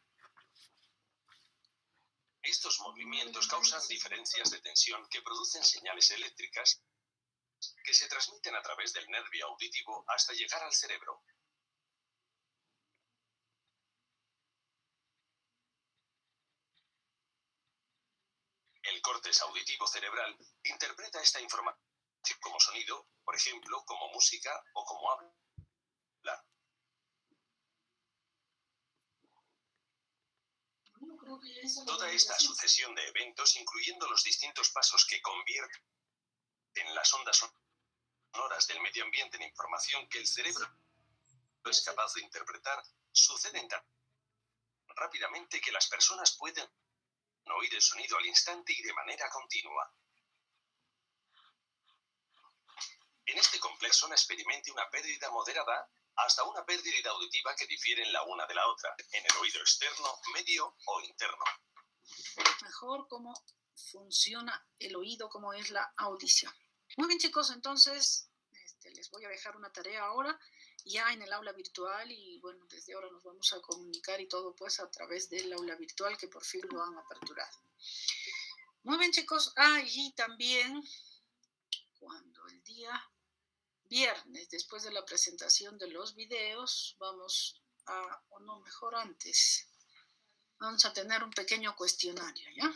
Estos movimientos causan diferencias de tensión que producen señales eléctricas que se transmiten a través del nervio auditivo hasta llegar al cerebro. El córtex auditivo cerebral interpreta esta información como sonido, por ejemplo, como música o como habla. Toda esta sucesión de eventos, incluyendo los distintos pasos que convierten las ondas sonoras del medio ambiente en información que el cerebro es capaz de interpretar, suceden tan rápidamente que las personas pueden oír el sonido al instante y de manera continua. En este complejo experimente una pérdida moderada hasta una pérdida auditiva que difieren la una de la otra, en el oído externo, medio o interno. Mejor cómo funciona el oído, cómo es la audición. Muy bien, chicos, entonces les voy a dejar una tarea ahora, ya en el aula virtual, y bueno, desde ahora nos vamos a comunicar y todo pues a través del aula virtual que por fin lo han aperturado. Muy bien, chicos, y también cuando el día viernes, después de la presentación de los videos, vamos a tener un pequeño cuestionario, ¿ya?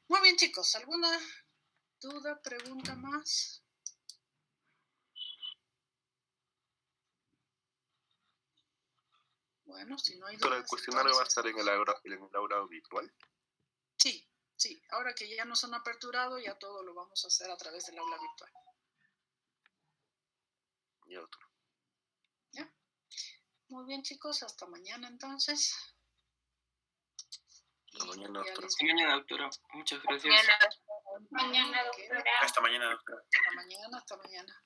Muy bien, chicos, ¿alguna duda, pregunta más? Bueno, si no hay dudas... ¿Pero el cuestionario va a estar en el aula virtual? Sí, ahora que ya nos han aperturado, ya todo lo vamos a hacer a través del aula virtual. Y otro. ¿Ya? Muy bien, chicos, hasta mañana entonces. Hasta mañana, doctora. Hasta mañana, doctora. Muchas gracias. Mañana, doctora. Hasta mañana, doctora. Hasta mañana.